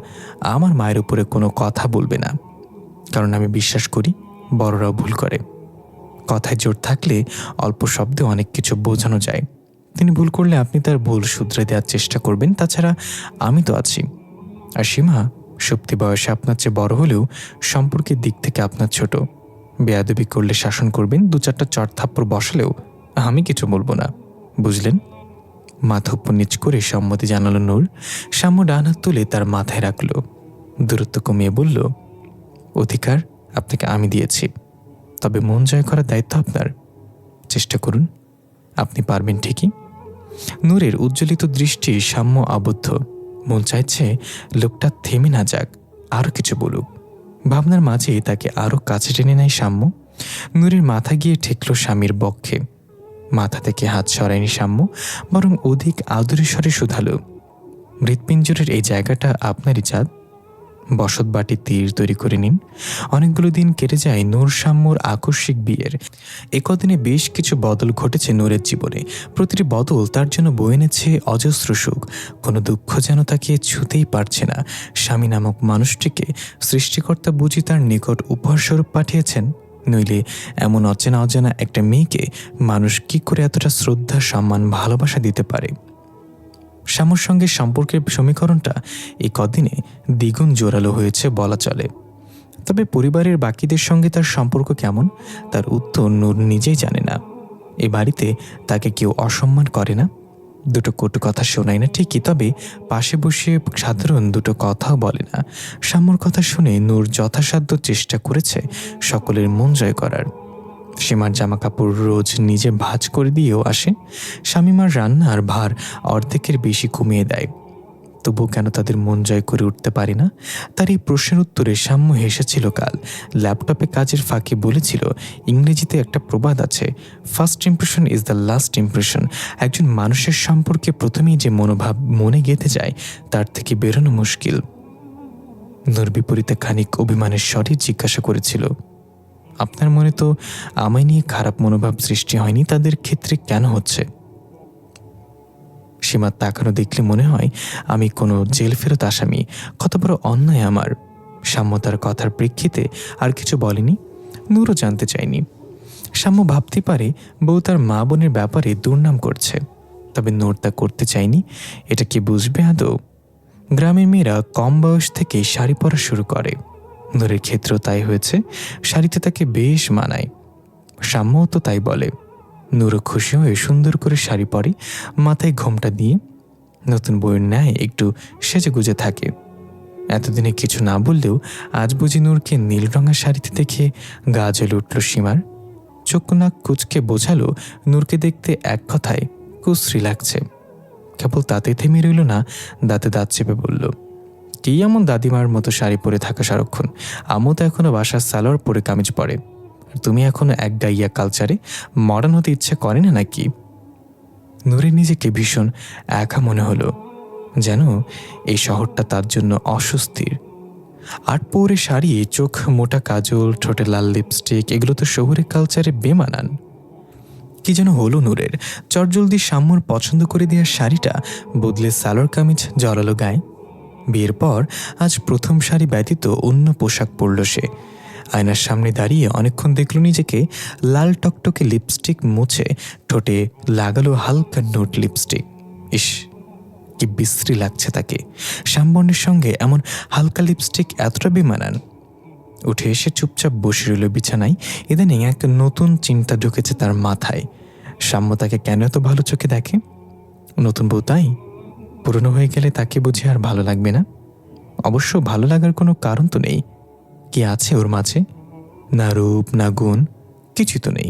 আমার মায়ের উপরে কোনো কথা বলবে না, কারণ আমি বিশ্বাস করি বড়রাও ভুল করে। কথায় জোর থাকলে অল্প শব্দে অনেক কিছু বোঝানো যায়। তিনি ভুল করলে আপনি তার ভুল শুধরে দেওয়ার চেষ্টা করবেন, তাছাড়া আমি তো আছি। আর সীমা সত্যি বয়সে আপনার চেয়ে বড় হলেও সম্পর্কের দিক থেকে আপনার ছোট। বেয়াদবি করলে শাসন করবেন, ২-৪টা চড় থাপ্পড় বসালেও আমি কিছু বলবো না, বুঝলেন? মাথা উপর নিচ করে সম্মতি জানালো নূর। সাম্য ডান হাত তুলে তার মাথায় রাখল, দূরত্ব কমিয়ে বলল, অধিকার আপনাকে আমি দিয়েছি, তবে মন জয় করার দায়িত্ব আপনার। চেষ্টা করুন, আপনি পারবেন ঠিকই। নূরের উজ্জ্বলিত দৃষ্টি সাম্য আবদ্ধ। মন চাইছে লোকটা থেমে না যাক, আরও কিছু বলুক। ভাবনার মাঝে তাকে আরও কাছে টেনে নেয় সাম্য। নূরের মাথা গিয়ে ঠেকল স্বামীর বক্ষে। মাথা থেকে হাত সরায়নি সাম্য, বরং অধিক আদরে স্বরে শুধালো, হৃৎপিঞ্জরের এই জায়গাটা আপনারই চাঁদ। বসত বাটি তীর তৈরি করে নিন। অনেকগুলো দিন কেটে যায় নূর সাম্যর আকস্মিক বিয়ের। একদিনে বেশ কিছু বদল ঘটেছে নূরের জীবনে। প্রতিটি বদল তার জন্য বয়ে এনেছে অজস্র সুখ। কোনো দুঃখ যেন তাকে ছুতেই পারছে না। স্বামী নামক মানুষটিকে সৃষ্টিকর্তা বুঝি তার নিকট উপহারস্বরূপ পাঠিয়েছেন, নইলে এমন অচেনা অজানা একটা মেয়েকে মানুষ কি করে এতটা শ্রদ্ধা, সম্মান, ভালোবাসা দিতে পারে? সাম্যর সঙ্গে সম্পর্কের সমীকরণটা এই কদিনে দ্বিগুণ জোরালো হয়েছে বলা চলে। তবে পরিবারের বাকিদের সঙ্গে তার সম্পর্ক কেমন, তার উত্তর নূর নিজেই জানে না। এ বাড়িতে তাকে কেউ অসম্মান করে না, দুটো কটু কথা শোনায় না ঠিকই, তবে পাশে বসে সাধারণ দুটো কথাও বলে না। সাম্যর কথা শুনে নূর যথাসাধ্য চেষ্টা করেছে সকলের মন জয় করার। সীমার জামা কাপড় রোজ নিজে ভাঁজ করে দিয়েও আসে। শামীমার রান্নার ভার অর্ধেকের বেশি কমিয়ে দেয়। তবু কেন তাদের মন জয় করে উঠতে পারে না? তার এই প্রশ্নের উত্তরে সাম্য হেসেছিল কাল। ল্যাপটপে কাজের ফাঁকে বলেছিল, ইংরেজিতে একটা প্রবাদ আছে, first impression is the last impression. একজন মানুষের সম্পর্কে প্রথমেই যে মনোভাব মনে গেঁথে যায়, তার থেকে বেরোনো মুশকিল। নূর বিপরীতে খানিক অভিমানের স্বরে জিজ্ঞাসা করেছিল, আপনার মনে তো আমায় নিয়ে খারাপ মনোভাব সৃষ্টি হয়নি, তাদের ক্ষেত্রে কেন হচ্ছে? সীমার তাকানো দেখলে মনে হয় আমি কোনো জেল ফেরত আসামি। কত বড় অন্যায় আমার। সাম্য তার কথার প্রেক্ষিতে আর কিছু বলেনি। নূরও জানতে চায়নি। সাম্য ভাবতে পারে বউ তার মা বোনের ব্যাপারে দুর্নাম করছে, তবে নূর তা করতে চায়নি। এটা কি বুঝবে আদৌ? গ্রামের মেয়েরা কম বয়স থেকে শাড়ি পরা শুরু করে। নূরের ক্ষেত্রেও তাই হয়েছে। শাড়িতে তাকে বেশ মানায়। সাম্যও তো তাই বলে। নূরও খুশি হয়ে সুন্দর করে শাড়ি পরে, মাথায় ঘোমটা দিয়ে নতুন বইয়ের ন্যায় একটু সেজে গুজে থাকে। এতদিনে কিছু না বললেও আজ বুঝি নূরকে নীল রঙের শাড়িতে দেখে গা জ্বলে উঠল সীমার। চোখ নাক কুচকে বোঝালো নূরকে দেখতে এক কথায় কুশ্রী লাগছে। কেবল তাতে থেমে রইল না, দাঁতে দাঁত চেপে বলল, কি এমন দাদিমার মতো শাড়ি পরে থাকা সারাক্ষণ? আমও তো এখনো বাসার সালোয়ার পরে কামিজ পরে, আর তুমি এখনো এক গাইয়া কালচারে মডার্ন হতে ইচ্ছে করে না নাকি? নূরের নিজেকে ভীষণ একা মনে হলো, যেন এই শহরটা তার জন্য অস্বস্তির। আট পৌরে শাড়ি, চোখ মোটা কাজল, ঠোঁটে লাল লিপস্টিক, এগুলো তো শহুরে কালচারে বেমানান। কি যেন হলো নূরের। চটজলদি সাম্যর পছন্দ করে দেওয়ার শাড়িটা বদলে সালোয়ার কামিজ জড়ালো গায়ে। বিয়ের পর আজ প্রথম শাড়ি ব্যতীত অন্য পোশাক পরল সে। আয়নার সামনে দাঁড়িয়ে অনেকক্ষণ দেখল নিজেকে। লাল টকটকে লিপস্টিক মুছে ঠোঁটে লাগালো হালকা নোট লিপস্টিক। ইস, কি বিশ্রী লাগছে তাকে। শ্যামবর্ণের সঙ্গে এমন হালকা লিপস্টিক এতটা বেমানান। উঠে এসে চুপচাপ বসে রইল বিছানায়। ইদানিং এক নতুন চিন্তা ঢুকেছে তার মাথায়। সাম্য তাকে কেন এত ভালো চোখে দেখে? নতুন বউ তাই? পুরনো হয়ে গেলে তাকে বুঝি আর ভালো লাগবে না? অবশ্য ভালো লাগার কোনো কারণ তো নেই। কি আছে ওর মাঝে? না রূপ, না গুণ, কিছু তো নেই।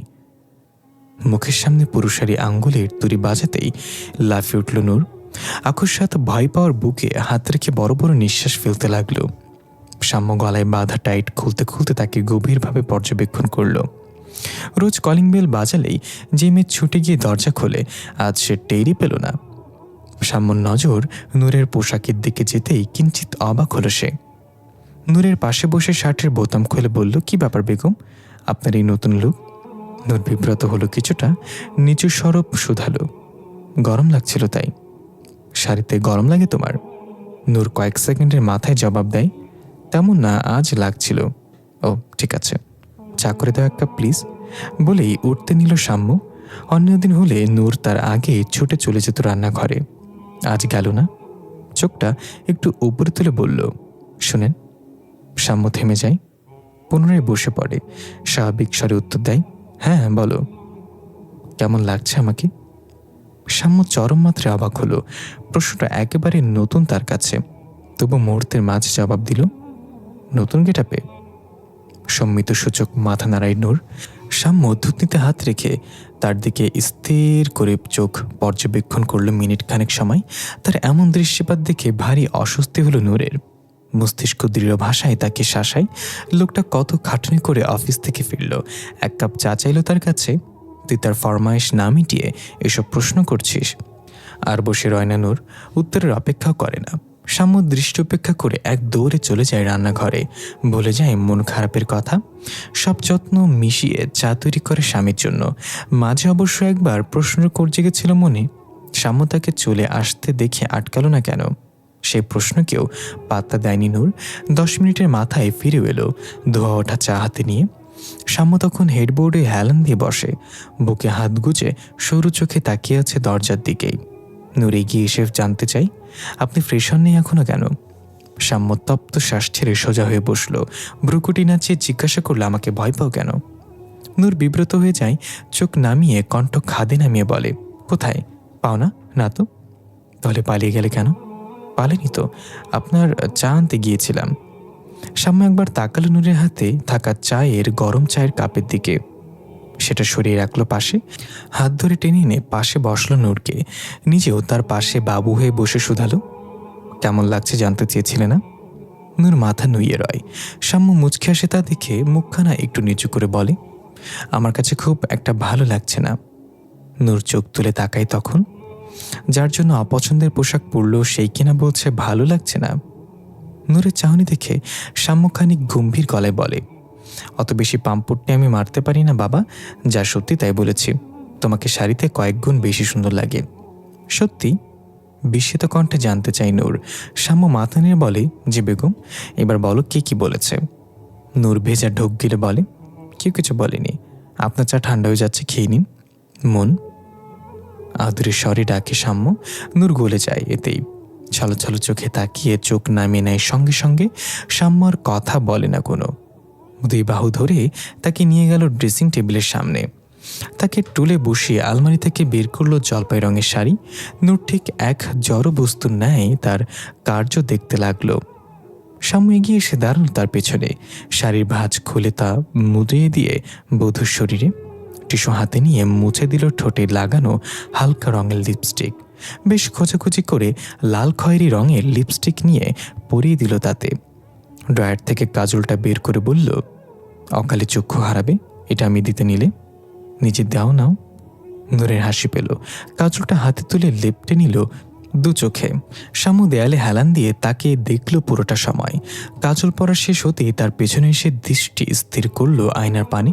মুখের সামনে পুরুষারি আঙ্গুলের তুড়ি বাজাতেই লাফিয়ে উঠল নূর। আকস্মাৎ ভয় পাওয়ার বুকে হাত রেখে বড় বড় নিঃশ্বাস ফেলতে লাগলো। সাম্য গলায় বাঁধা টাইট খুলতে খুলতে তাকে গভীরভাবে পর্যবেক্ষণ করল। রোজ কলিং বেল বাজালেই যে মেয়ে ছুটে গিয়ে দরজা খোলে, আজ সে টেরই পেল না। সাম্যর নজর নূরের পোশাকের দিকে যেতেই কিঞ্চিত অবাক হলো সে। নূরের পাশে বসে শার্টের বোতাম খুলে বলল, কি ব্যাপার বেগম, আপনার এই নতুন লুক। নূর বিব্রত হলো কিছুটা, নিচু স্বরূপ শুধালো, গরম লাগছিল তাই? শাড়িতে গরম লাগে তোমার? নূর কয়েক সেকেন্ডের মাথায় জবাব দেয়, তেমন না, আজ লাগছিল। ও ঠিক আছে, চা করে দাও এক কাপ প্লিজ। বলেই উঠতে নিল শাম্মু। অন্যদিন হলে নূর তার আগে ছুটে চলে যেত রান্নাঘরে। আজ গেল না। চোখটা একটু উপরে তুলে বলল, শুনেন। শাম্মু থেমে যায়, পুনরায় বসে পড়ে। স্বাভাবিক স্বরে উত্তর দেয়, হ্যাঁ বলো। কেমন লাগছে আমাকে? শাম্মু চরম মাত্রায় অবাক হলো। প্রশ্নটা একেবারে নতুন তার কাছে, তবু মুহূর্তের মাঝে জবাব দিল, নতুন গেটাপে। সম্মিত সূচক মাথা নাড়ায় নূর। শাম্মু ধুতনিতে হাত রেখে তার দিকে স্থির করে চোখ পর্যবেক্ষণ করল মিনিট খানেক সময়। তার এমন দৃশ্যপাত দেখে ভারী অস্বস্তি হলো নূরের। মস্তিষ্ক দৃঢ় ভাষায় তাকে শাসায়, লোকটা কত খাটুনি করে অফিস থেকে ফিরল, এক কাপ চা চাইল তার কাছে, তুই তার ফরমায়েশ না মিটিয়ে এসব প্রশ্ন করছিস। আর বসে রয় না নূর, উত্তরের অপেক্ষাও করে না। শাম্মু দৃষ্টি উপেক্ষা করে এক দৌড়ে চলে যায় রান্নাঘরে, বলে যায় মন খারাপের কথা। সব যত্ন মিশিয়ে চা তৈরি করে স্বামীর জন্য। মাঝে অবশ্য একবার প্রশ্ন করে জেগেছিল মনে, শাম্মু তাকে চলে আসতে দেখে আটকালো না কেন? সেই প্রশ্নকেও পাত্তা দেয়নি নূর। 10 মিনিটের মাথায় ফিরে এলো ধোয়া ওঠা চা হাতে নিয়ে। শাম্মু তখন হেডবোর্ডে হেলান দিয়ে বসে, বুকে হাত গুজে সরু চোখে তাকিয়ে আছে দরজার দিকেই। নূর এগিয়ে এসে জানতে চাই, আপনি ফ্রেশ হননি এখনো কেন? শাম্মু তপ্ত শ্বাস ছেড়ে সোজা হয়ে বসল, ভ্রুকুটি নাচিয়ে জিজ্ঞাসা করলো, আমাকে ভয় পাও কেন? নূর বিব্রত হয়ে যায়, চোখ নামিয়ে কণ্ঠ খাদে নামিয়ে বলে, কোথায়? পাও না? না তো। তাহলে পালিয়ে গেলে কেন? পালেনি তো, আপনার চা আনতে গিয়েছিলাম। শাম্মু একবার তাকালো নূরের হাতে থাকা গরম চায়ের কাপের দিকে, সেটা সরিয়ে রাখলো পাশে। হাত ধরে টেনে এনে পাশে বসলো নূরকে, নিজেও তার পাশে বাবু হয়ে বসে শুধালো, কেমন লাগছে জানতে চেয়েছিলে না? নূর মাথা নুইয়ে রয়। শাম্মু মুচকে আসে তা দেখে মুখখানা একটু নিচু করে বলে, আমার কাছে খুব একটা ভালো লাগছে না। নূর চোখ তুলে তাকায় তখন। যার জন্য অপছন্দের পোশাক পরল সেই কিনা বলছে ভালো লাগছে না। নূরের চাহনি দেখে শাম্মু খানিক গম্ভীর গলায় বলে, অত বেশি পাম্পটনি আমি মারতে পারি না বাবা, যা সত্যি তাই বলেছি। তোমাকে শাড়িতে কয়েক গুণ বেশি সুন্দর লাগে। সত্যি? বিস্মিত কণ্ঠে জানতে চাই নূর। শাম্মু মাথা নিয়ে বলে, জি বেগম, এবার বলো কে কি বলেছে। নূর ভেজা ঢোক গিলে বলে, কেউ কিছু বলেনি, আপনার চা ঠান্ডা হয়ে যাচ্ছে, খেয়ে নিন। মন আদুরে স্বরে ডাকে শাম্মু। নূর গলে যায় এতেই। ছলো ছলো চোখে তাকিয়ে চোখ নামিয়ে নেয় সঙ্গে সঙ্গে। শাম্মু আর কথা বলে না কোনো। দুই বাহু ধরে তাকে নিয়ে গেল ড্রেসিং টেবিলের সামনে। তাকে টুলে বসিয়ে আলমারি থেকে বের করলো জলপাই রঙের শাড়ি। নূর ঠিক এক জড় বস্তুর ন্যায় তার কার্য দেখতে লাগলো। শাম্মু এগিয়ে এসে দাঁড়াল তার পেছনে, শাড়ির ভাঁজ খুলে তা মুদিয়ে দিয়ে বধূর শরীরে। টিস্যু হাতে নিয়ে মুছে দিল ঠোঁটে লাগানো হালকা রঙের লিপস্টিক। বেশ খোঁজাখুঁজি করে লাল খয়েরি রঙের লিপস্টিক নিয়ে পরিয়ে দিল তাতে। ড্রয়ার থেকে কাজলটা বের করে বলল, অকালে চক্ষু হারাবে, এটা আমি দিতে নিলে নিজে দাও নাও। নূরের হাসি পেল, কাজলটা হাতে তুলে লেপটে নিল দু চোখে। শাম্মু দেয়ালে হেলান দিয়ে তাকে দেখল পুরোটা সময়। কাজল পরা শেষ হতেই তার পেছনে এসে দৃষ্টি স্থির করল আয়নার পানে।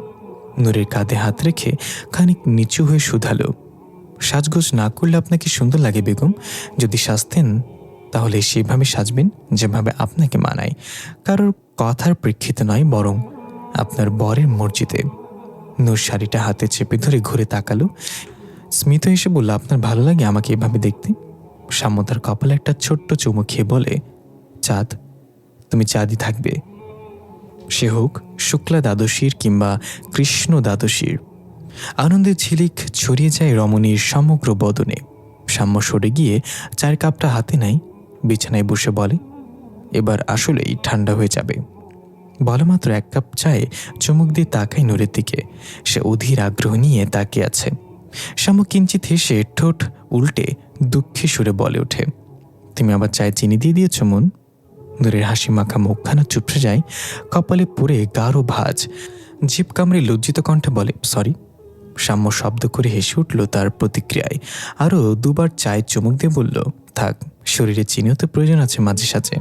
নূরের কাঁধে হাত রেখে খানিক নিচু হয়ে শুধালো, সাজগোজ না করলে আপনাকে সুন্দর লাগে বেগম? যদি সাজতেন তাহলে সেভাবে সাজবেন যেভাবে আপনাকে মানায়, কারোর কথার প্রেক্ষিতে নয়, বরং আপনার বরের মর্জিতে। নূর শাড়িটা হাতে চেপে ধরে ঘুরে তাকালো, স্মিত এসে বলল, আপনার ভালো লাগে আমাকে এভাবে দেখতে? শাম্মু তার কপালে একটা ছোট্ট চুমু খেয়ে বলে, চাঁদ, তুমি চাঁদই থাকবে, সে হোক শুক্লা দ্বাদশীর কিংবা কৃষ্ণ দ্বাদশীর। আনন্দের ঝিলিক ছড়িয়ে যায় রমণীর সমগ্র বদনে। শাম্মু সরে গিয়ে চায়ের কাপটা হাতে নেয়, বিছানায় বসে বলে, এবার আসলেই ঠান্ডা হয়ে যাবে। বলা মাত্র এক কাপ চায়ে চুমুক দিয়ে তাকায় নূরের দিকে। সে অধীর আগ্রহ নিয়ে তাকিয়ে আছে। শাম্মু কিঞ্চিত হেসে ঠোঁট উল্টে দুঃখী সুরে বলে ওঠে, তুমি আবার চায়ে চিনি দিয়ে দিয়েছ মন? নূরের হাসি মাখা মুখখানা চুপসে যায়, কপালে পড়ে গাঢ় ভাঁজ। জিভ কামড়ে লজ্জিত কণ্ঠে বলে, সরি। শাম্মু শব্দ করে হেসে উঠল তার প্রতিক্রিয়ায়। আরও দুবার চায়ে চুমুক দিয়ে বলল, থাক, শরীরে চিনিও তো প্রয়োজন আছে মাঝে সাঝে।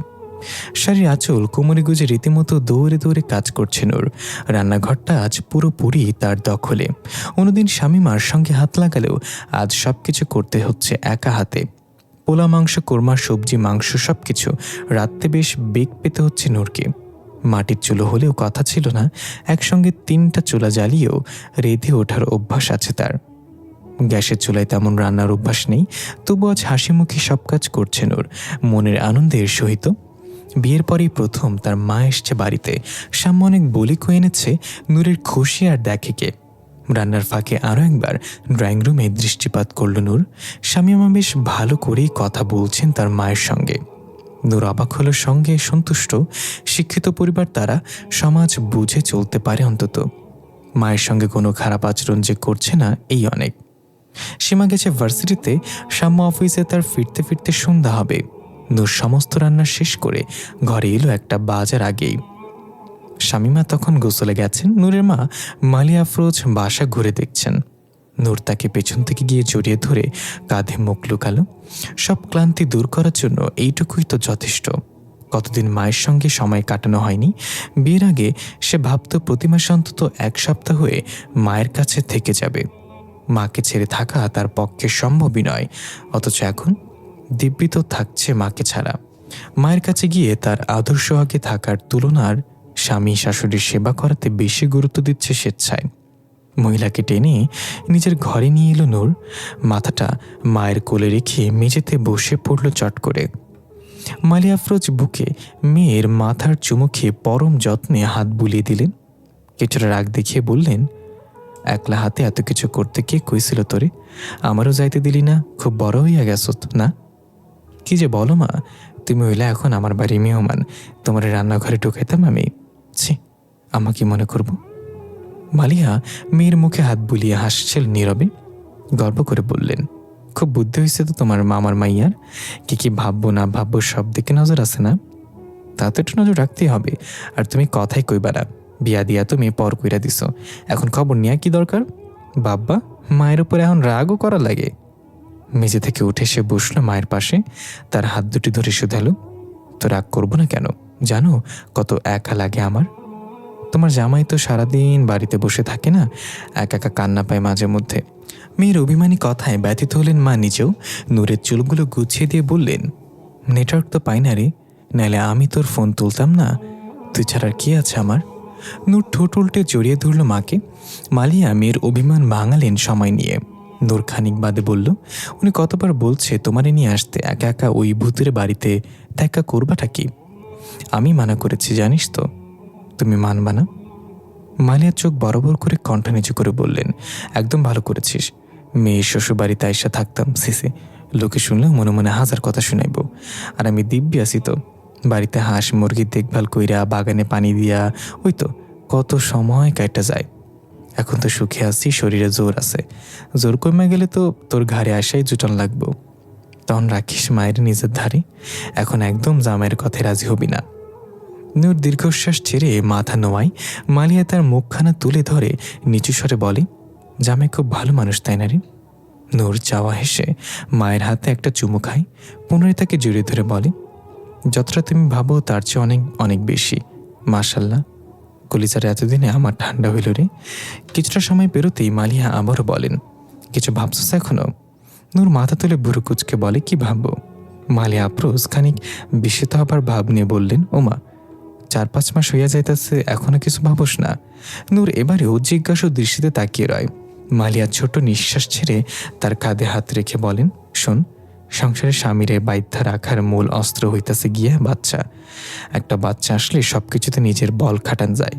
শাড়ির আঁচল কোমরে গুজে রীতিমতো দৌড়ে দৌড়ে কাজ করছে নূর। রান্নাঘরটা আজ পুরোপুরি তার দখলে। অন্যদিন শামীমার সঙ্গে হাত লাগালেও আজ সবকিছু করতে হচ্ছে একা হাতে। পোলা মাংস, কোরমা, সবজি, মাংস সবকিছু রাত্রে বেশ বেগ পেতে হচ্ছে নূরকে। মাটির চুলো হলেও কথা ছিল না, একসঙ্গে 3টা চুলা জ্বালিয়েও রেঁধে ওঠার অভ্যাস আছে তার। গ্যাসের চুলায় তেমন রান্নার অভ্যাস নেই, তবু আজ হাসি মুখে সব কাজ করছে নূর মনের আনন্দের সহিত। বিয়ের পরেই প্রথম তার মা এসছে বাড়িতে। সাম্য অনেক বলি কয়ে এনেছে, নূরের খুশি আর দেখে কে। রান্নার ফাঁকে আরও একবার ড্রয়িং রুমে দৃষ্টিপাত করল নূর। শামীমা বেশ ভালো করেই কথা বলছেন তার মায়ের সঙ্গে। নূর অবাক হলো, সঙ্গে সন্তুষ্ট। শিক্ষিত পরিবার তারা, সমাজ বুঝে চলতে পারে অন্তত। মায়ের সঙ্গে কোনো খারাপ আচরণ যে করছে না এই অনেক। সীমা গেছে ভার্সিটিতে, সাম্য অফিসে তার ফিরতে ফিরতে সন্ধ্যা হবে। নূর সমস্ত রান্না শেষ করে ঘরে এলো একটা বাজার আগেই। শামীমা তখন গোসলে গেছেন। নূরের মা মালিয়া আফরোজ বাসা ঘুরে দেখছেন। নূর তাকে পেছন থেকে গিয়ে জড়িয়ে ধরে কাঁধে মুখ লুকালো। সব ক্লান্তি দূর করার জন্য এইটুকুই তো যথেষ্ট। কতদিন মায়ের সঙ্গে সময় কাটানো হয়নি। বিয়ের আগে সে ভাবত প্রতি মাসে অন্তত 1 সপ্তাহ হয়ে মায়ের কাছে থেকে যাবে। মাকে ছেড়ে থাকা তার পক্ষে সম্ভবই নয়, অথচ এখন দিব্যি তো থাকছে মাকে ছাড়া। মায়ের কাছে গিয়ে তার আদর্শ আগে থাকার তুলনার স্বামী শাশুড়ির সেবা করাতে বেশি গুরুত্ব দিচ্ছে স্বেচ্ছায়। মহিলাকে টেনে নিজের ঘরে নিয়ে এলো নূর। মাথাটা মায়ের কোলে রেখে মেঝেতে বসে পড়ল চট করে। মালিয়া আফরোজ বুকে মেয়ের মাথার চুমু খেয়ে পরম যত্নে হাত বুলিয়ে দিলেন। কিছুটা রাগ দেখিয়ে বললেন, একলা হাতে এত কিছু করতে কে কইছিল তোরে? আমারও যাইতে দিলি না? খুব বড় হইয়া গেছ না? কি যে বলো মা, তুমি হইলে এখন আমার বাড়ি মেহমান, তোমার রান্নাঘরে ঢুকাইতাম আমি? ছি, আমাকে মনে করব? মালিয়া মেয়ের মুখে হাত বুলিয়ে হাসছিল নীরবে। গর্ব করে বললেন, খুব বুদ্ধি হয়েছে তো তোমার মামার মাইয়ার। কি কি ভাববো না ভাববো সব দিকে নজর আছে না? তা তো একটু নজর রাখতেই হবে। আর তুমি কথাই কইবা না, বিয়া দিয়া তুমি পর কইরা দিছ, এখন খবর নিয়া কি দরকার? বাব্বা, মায়ের উপরে এখন রাগও করা লাগে। মেঝে থেকে উঠে সে বসলো মায়ের পাশে, তার হাত দুটি ধরে শুধালো, তো রাগ করবো না কেন? জানো কত একা লাগে আমার। তোমার জামাই তো সারাদিন বাড়িতে বসে থাকে না, একা একা কান্না পায় মাঝে মধ্যে। মেয়ের অভিমানী কথায় ব্যথিত হলেন মা নিজেও। নূরের চুলগুলো গুছিয়ে দিয়ে বললেন, নেটওয়ার্ক তো পাই না রে, নাহলে আমি তোর ফোন তুলতাম না। তুই ছাড়ার কি আছে আমার? নূর ঠোঁট উল্টে জড়িয়ে ধরল মাকে। মালিয়া মেয়ের অভিমান ভাঙালেন সময় নিয়ে। নূর খানিক বাদে বলল, উনি কতবার বলছে তোমারে নিয়ে আসতে, একা একা ওই ভূতের বাড়িতে দেখা করবাটা কি? আমি মানা করেছি জানিস তো, তুমি মানবা না? মালিয়ার চোখ বরাবর করে কণ্ঠ নিচু করে বললেন, একদম ভালো করেছিস। মেয়ের শ্বশুর বাড়িতে আইসা থাকতাম, সিসে লোকে শুনলেও মনে মনে হাজার কথা শুনাইব। আর আমি দিব্যি আছি তো, বাড়িতে হাঁস মুরগির দেখভাল কইরা, বাগানে পানি দিয়া, ওই তো কত সময় কাটা যায়। এখন তো সুখে আছি, শরীরে জোর আছে। জোর কমে গেলে তো তোর ঘাড়ে আসাই জুটন লাগবো। তখন রাখিস মায়ের নিজের ধারে। এখন একদম জামাইয়ের কথায় রাজি হবি না। নূর দীর্ঘশ্বাস ছেড়ে মাথা নোয়ায়। মালিয়া তার মুখখানা তুলে ধরে নিচু স্বরে বলে, জামাই খুব ভালো মানুষ তাই না রে? নূর চাওয়া হেসে মায়ের হাতে একটা চুমু খায়। পুনরায় তাকে জড়িয়ে ধরে বলে, যতটা তুমি ভাবো তার চেয়ে অনেক অনেক বেশি। মাশাল্লাহ, কলিজার এতদিনে আমার ঠান্ডা হইল রে। কিছুটা সময় পেরোতেই মালিয়া আবারও বলেন, কিছু ভাবছস এখনো? নূর মাথা তুলে বুড়ো কুচকে বলে, কি ভাববো? মালিয়া আফরোজ খানিক বিস্মিত হবার ভাব নিয়ে বললেন, ওমা, 4-5 মাস হইয়া যাইতেছে, এখনো কিছু ভাবস না? নূর এবারেও জিজ্ঞাসা দৃষ্টিতে তাকিয়ে রয়। মালিয়া ছোট নিঃশ্বাস ছেড়ে তার কাঁধে হাত রেখে বলেন, শোন, সংসারে স্বামীরে বাধ্যা রাখার মূল অস্ত্র হইতেছে গিয়ে বাচ্চা। একটা বাচ্চা আসলে সবকিছুতে নিজের বল খাটান যায়,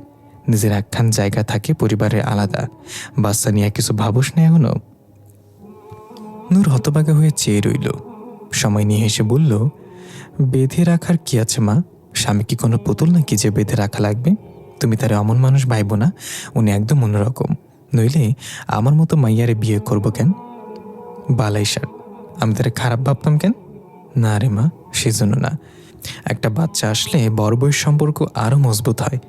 নিজের একখান জায়গা থাকে পরিবারের আলাদা। বাচ্চা নিয়ে কিছু ভাবস না এখনো? নূর হতবাগা হয়ে চেয়ে রইল। সময় নিয়ে হেসে বলল, বেঁধে রাখার কি আছে মা? স্বামী কি কোনো পুতুল নাকি যে বেঁধে রাখা লাগবে? তুমি তার অমন মানুষ ভাইব না, উনি একদম অন্যরকম। নইলে আমার মতো মাইয়ারে বিয়ে করব কেন? বালাই সার, আমি তারা খারাপ ভাবতাম কেন? না রে মা, সেজন্য না। একটা বাচ্চা আসলে বড় বয়স সম্পর্ক আরও মজবুত হয়।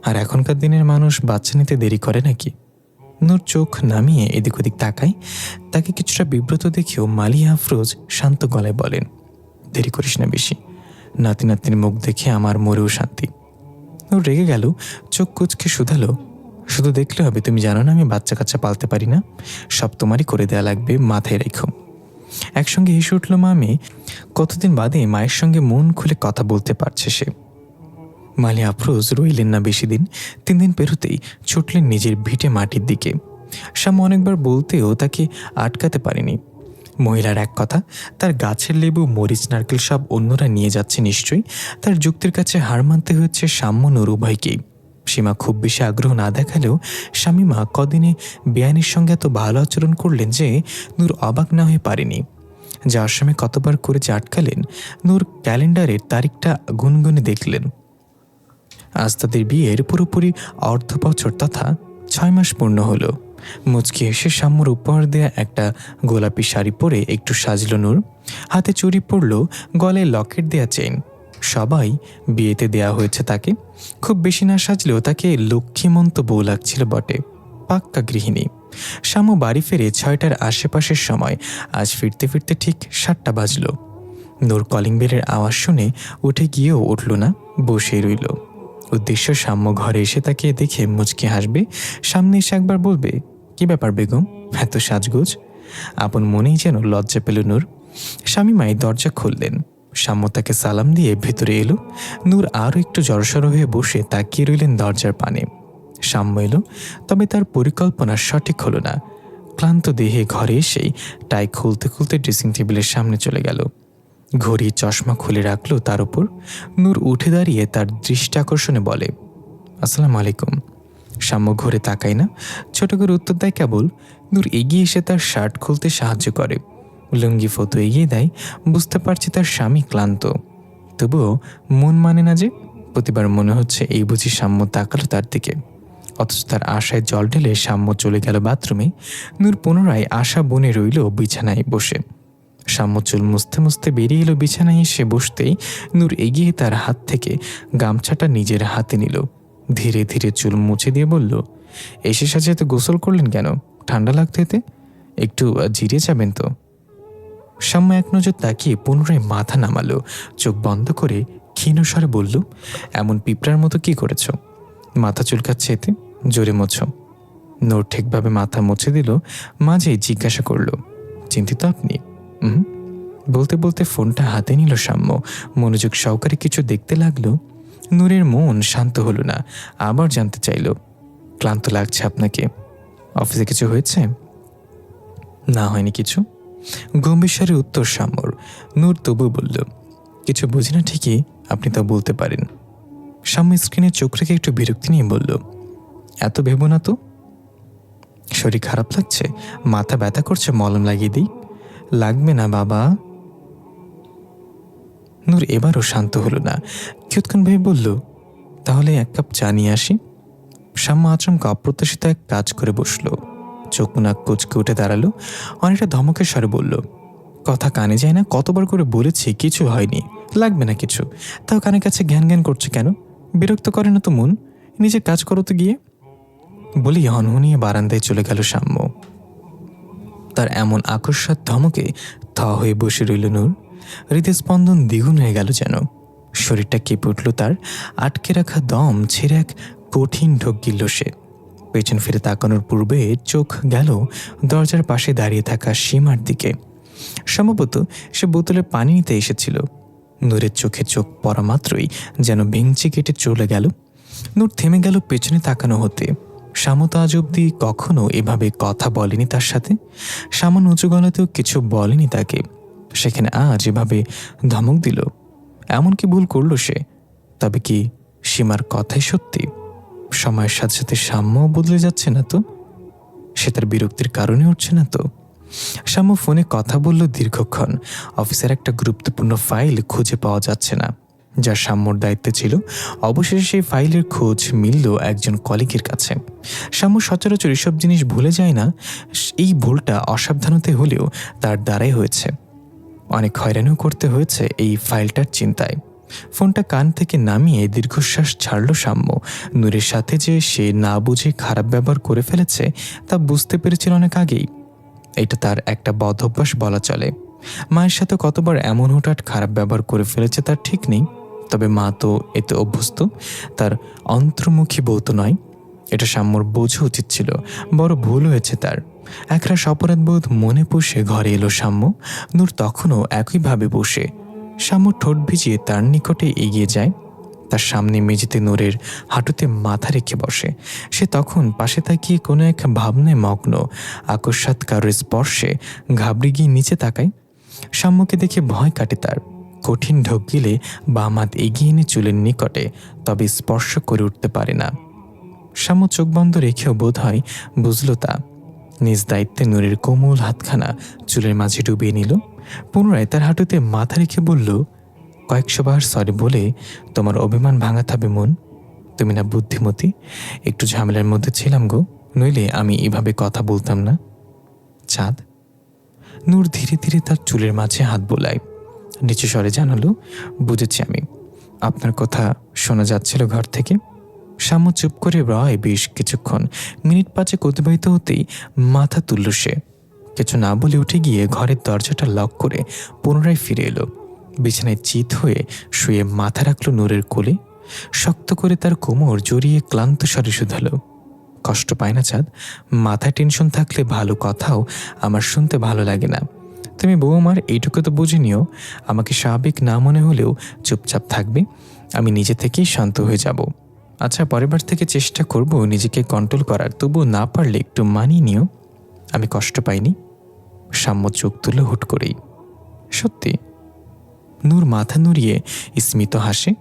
আর এখনকার দিনের মানুষ বাচ্চা নিতে দেরি করে নাকি? নূর চোখ নামিয়ে এদিক ওদিক তাকায়। তাকে কিছুটা বিব্রত দেখেও মালিয়া আফরোজ শান্ত গলায় বলেন, দেরি করিস না বেশি। নাতি নাতনির মুখ দেখে আমার মরেও শান্তি। ও রেগে গেল, চোখ কুচকে শুধালো, শুধু দেখলে হবে? তুমি জানো না আমি বাচ্চা কাচ্চা পালতে পারি না, সব তোমারই করে দেয়া লাগবে, মাথায় রেখো। একসঙ্গে হেসে উঠল মামি। কতদিন বাদে মায়ের সঙ্গে মন খুলে কথা বলতে পারছে সে। মালি আফরোজ রইলেন না বেশি দিন। 3 দিন পেরোতেই ছুটলেন নিজের ভিটে মাটির দিকে। শ্যাম অনেকবার বলতেও তাকে আটকাতে পারেনি। মহিলার এক কথা, তার গাছের লেবু, মরিচ, নারকেল সব অন্যরা নিয়ে যাচ্ছে নিশ্চয়ই। তার যুক্তির কাছে হার মানতে হচ্ছে সাম্য নূর উভয়কেই। সীমা খুব বেশি আগ্রহ না দেখালেও শামীমা কদিনে বেআইনের সঙ্গে এত ভালো আচরণ করলেন যে নূর অবাক না হয়ে পারেনি। যাওয়ার সময় কতবার করে যে আটকালেন, নূর ক্যালেন্ডারের তারিখটা গুনগুনে দেখলেন। আজ তাদের বিয়ের পুরোপুরি অর্ধবছর তথা 6 মাস পূর্ণ হলো। মুচকি এসে সাম্যর উপহার দেয়া একটা গোলাপি শাড়ি পরে একটু সাজল নূর। হাতে চুড়ি পরল, গলায় লকেট দেয়া চেইন। সবাই বিয়েতে দেয়া হয়েছে তাকে। খুব বেশি না সাজলেও তাকে লক্ষ্মীমন্ত বউ লাগছিল বটে, পাক্কা গৃহিণী। শ্যাম বাড়ি ফেরে 6টার আশেপাশের সময়। আজ ফিরতে ফিরতে ঠিক 7টা বাজল। নূর কলিং বেলের আওয়াজ শুনে উঠে গিয়েও উঠল না, বসে রইল। উদ্দেশ্য সাম্য ঘরে এসে তাকে দেখে মুচকি হাসবে, সামনে এসে একবার বলবে, কি ব্যাপার বেগম, এত সাজগোজ? আপন মনেই যেন লজ্জা পেল নূর। শামীমাই দরজা খুললেন। সাম্য তাকে সালাম দিয়ে ভেতরে এলো। নূর আরও একটু জড়সড় হয়ে বসে তাকিয়ে রইলেন দরজার পানে। সাম্য এলো, তবে তার পরিকল্পনা সঠিক হলো না। ক্লান্ত দেহে ঘরে এসেই টাই খুলতে খুলতে ড্রেসিং টেবিলের সামনে চলে গেল। ঘড়ি, চশমা খুলে রাখলো তার উপর। নূর উঠে দাঁড়িয়ে তার দৃষ্টি আকর্ষণে বলে, আসসালামু আলাইকুম। সাম্য ঘরে তাকায় না, ছোট করে উত্তর দেয় কেবল। নূর এগিয়ে এসে তার শার্ট খুলতে সাহায্য করে, লুঙ্গি ফতো এগিয়ে দেয়। বুঝতে পারছে তার স্বামী ক্লান্ত, তবুও মন মানে না যে। প্রতিবার মনে হচ্ছে এই বুঝি সাম্য তাকালো তার দিকে। অথচ তার আশায় জল ঢেলে সাম্য চলে গেল বাথরুমে। নূর পুনরায় আশা বনে রইল বিছানায় বসে। সাম্য চুল মুছতে মুছতে বেরিয়ে এলো বিছানায় এসে বসতেই নূর এগিয়ে তার হাত থেকে গামছাটা নিজের হাতে নিল। ধীরে ধীরে চুল মুছে দিয়ে বলল, এসে সাজে এত গোসল করলেন কেন? ঠান্ডা লাগতো এতে? একটু জিরে যাবেন তো? সাম্য এক নজর তাকিয়ে পুনরায় মাথা নামালো। চোখ বন্ধ করে ক্ষীণ স্বরে বলল, এমন পিঁপড়ার মতো কি করেছ? মাথা চুলকাচ্ছে এতে, জোরে মোছো। নূর ঠিকভাবে মাথা মুছে দিল। মাঝেই জিজ্ঞাসা করল, চিন্তিত আপনি? বলতে বলতে ফোনটা হাতে নিল সাম্য। মনোযোগ সহকারে কিছু দেখতে লাগলো। নূরের মন শান্ত হলো না, আবার জানতে চাইল, ক্লান্ত লাগছে আপনাকে? অফিসে কিছু হয়েছে? না, হয়নি কিছু। গম্ভীর স্বরে উত্তর সাম্যর। নূর তবু বলল, কিছু বুঝি না ঠিকই, আপনি তা বলতে পারেন। সাম্য স্ক্রিনে চোখ রেখে একটু বিরক্তি নিয়ে বলল, এত ভেবো না তো। শরীর খারাপ লাগছে? মাথা ব্যথা করছে, মলম লাগিয়ে দিই? লাগবে না বাবা। নূর এবারও শান্ত হলো না। কিয়ৎক্ষণ ভেবে বলল, তাহলে 1 কাপ চা নিয়ে আসি। সাম্য আচমকা অপ্রত্যাশিত এক কাজ করে বসল। চোখ নাক কুচকে উঠে দাঁড়ালো। অনেকটা ধমকের স্বরে বলল, কথা কানে যায় না? কতবার করে বলেছি কিছু হয়নি, লাগবে না কিছু, তাও কানে কাছে ঘ্যান ঘ্যান করছে কেন? বিরক্ত করে না তো মন? নিজের কাজ করো তো গিয়ে। বলি হনহনিয়ে বারান্দায় চলে গেল সাম্য। তার এমন আকস্মাত ধমকে থ হয়ে বসে রইল নূর। হৃদস্পন্দন দ্বিগুণ হয়ে গেল যেন। শরীরটা কেঁপে উঠল তার। আটকে রাখা দম ছেড়ে এক কঠিন ঢোক গিলল সে। পেছন ফিরে তাকানোর পূর্বে চোখ গেল দরজার পাশে দাঁড়িয়ে থাকা সীমার দিকে। সম্ভবত সে বোতলে পানি নিতে এসেছিল। নূরের চোখে চোখ পড়া মাত্রই যেন ভেঙচি কেটে চলে গেল। নূর থেমে গেল পেছনে তাকানো হতে। শামু তো আজ অব্দি কখনো এভাবে কথা বলেনি তার সাথে। সামান্য উঁচু গলাতেও কিছু বলেনি তাকে, সেখানে আজ এভাবে ধমক দিল। এমন কি ভুল করলো সে? তবে কি সীমার কথাই সত্যি? সময়ের সাথে সাথে সাম্যও বদলে যাচ্ছে না তো? সে তার বিরক্তির কারণে উঠছে না তো? সাম্য ফোনে কথা বলল দীর্ঘক্ষণ। অফিসের একটা গুরুত্বপূর্ণ ফাইল খুঁজে পাওয়া যাচ্ছে না, যা সাম্যর দায়িত্বে ছিল। অবশেষে সেই ফাইলের খোঁজ মিলল একজন কলিগের কাছে। সাম্য সচরাচর এসব জিনিস ভুলে যায় না। এই ভুলটা অসাবধানতা হলেও তার দ্বারাই হয়েছে। অনেক হয়রানিও করতে হয়েছে এই ফাইলটার চিন্তায়। ফোনটা কান থেকে নামিয়ে দীর্ঘশ্বাস ছাড়ল সাম্য। নূরের সাথে যে সে না বুঝে খারাপ ব্যবহার করে ফেলেছে তা বুঝতে পেরেছিল অনেক আগেই। এটা তার একটা বদ অভ্যাস বলা চলে। মায়ের সাথে কতবার এমন হঠাৎ খারাপ ব্যবহার করে ফেলেছে তার ঠিক নেই, তবে মা তো এতে অভ্যস্ত, তার অন্তর্মুখী বউ তো নয়। এটা সাম্যর বোঝা উচিত ছিল, বড় ভুল হয়েছে তার। একরাশ অপরাধবোধ মনে পুষে ঘরে এলো সাম্য। নূর তখনও একইভাবে বসে। সাম্য ঠোঁট ভিজিয়ে তার নিকটে এগিয়ে যায়, তার সামনে মেঝেতে নূরের হাঁটুতে মাথা রেখে বসে। সে তখন পাশে তাকিয়ে কোনো এক ভাবনায় মগ্ন, আকস্মাৎ কারোর স্পর্শে ঘাবড়ে গিয়ে নিচে তাকায়। সাম্যকে দেখে ভয় কাটে তার। কঠিন ঢোক গিলে বাম হাত এগিয়ে এনে চুলের নিকটে, তবে স্পর্শ করে উঠতে পারে না। সাম্য চোখ বন্ধ রেখেও বোধ হয় বুঝল তা। নিজ দায়িত্বে নূরের কোমল হাতখানা চুলের মাঝে ডুবিয়ে নিল। পুনরায় তার হাঁটুতে মাথা রেখে বলল, কয়েকশো বার সরি বলে তোমার অভিমান ভাঙাতে হবে মন। তুমি না বুদ্ধিমতী, একটু ঝামেলার মধ্যে ছিলাম গো, নইলে আমি এভাবে কথা বলতাম না। চাঁদ। নূর ধীরে ধীরে তার চুলের মাঝে হাত বোলায়, নিচু স্বরে জানালো, বুঝেছি আমি। আপনার কথা শোনা যাচ্ছিল ঘর থেকে। সাম্য চুপ করে রয় বেশ কিছুক্ষণ। মিনিট পাঁচেক অতিবাহিত হতেই মাথা তুলল সে। কিছু না বলে উঠে গিয়ে ঘরের দরজাটা লক করে পুনরায় ফিরে এলো। বিছানায় চিত হয়ে শুয়ে মাথা রাখল নূরের কোলে। শক্ত করে তার কোমর জড়িয়ে ক্লান্ত স্বরে শুধালো, কষ্ট পায় না চাঁদ? মাথায় টেনশন থাকলে ভালো কথাও আমার শুনতে ভালো লাগে না। তুমি বৌমার এইটুকু তো বুঝে নিও, আমাকে স্বাভাবিক না মনে হলেও চুপচাপ থাকবে, আমি নিজে থেকেই শান্ত হয়ে যাব। আচ্ছা, পরের বার থেকে চেষ্টা করব নিজেকে কন্ট্রোল করার, তবুও না পারলে একটু মানিয়ে নিও। আমি কষ্ট পাইনি। সাম্য চোখ তুলে হুট করেই, সত্যি? নূর মাথা নুড়িয়ে স্মিত হাসে।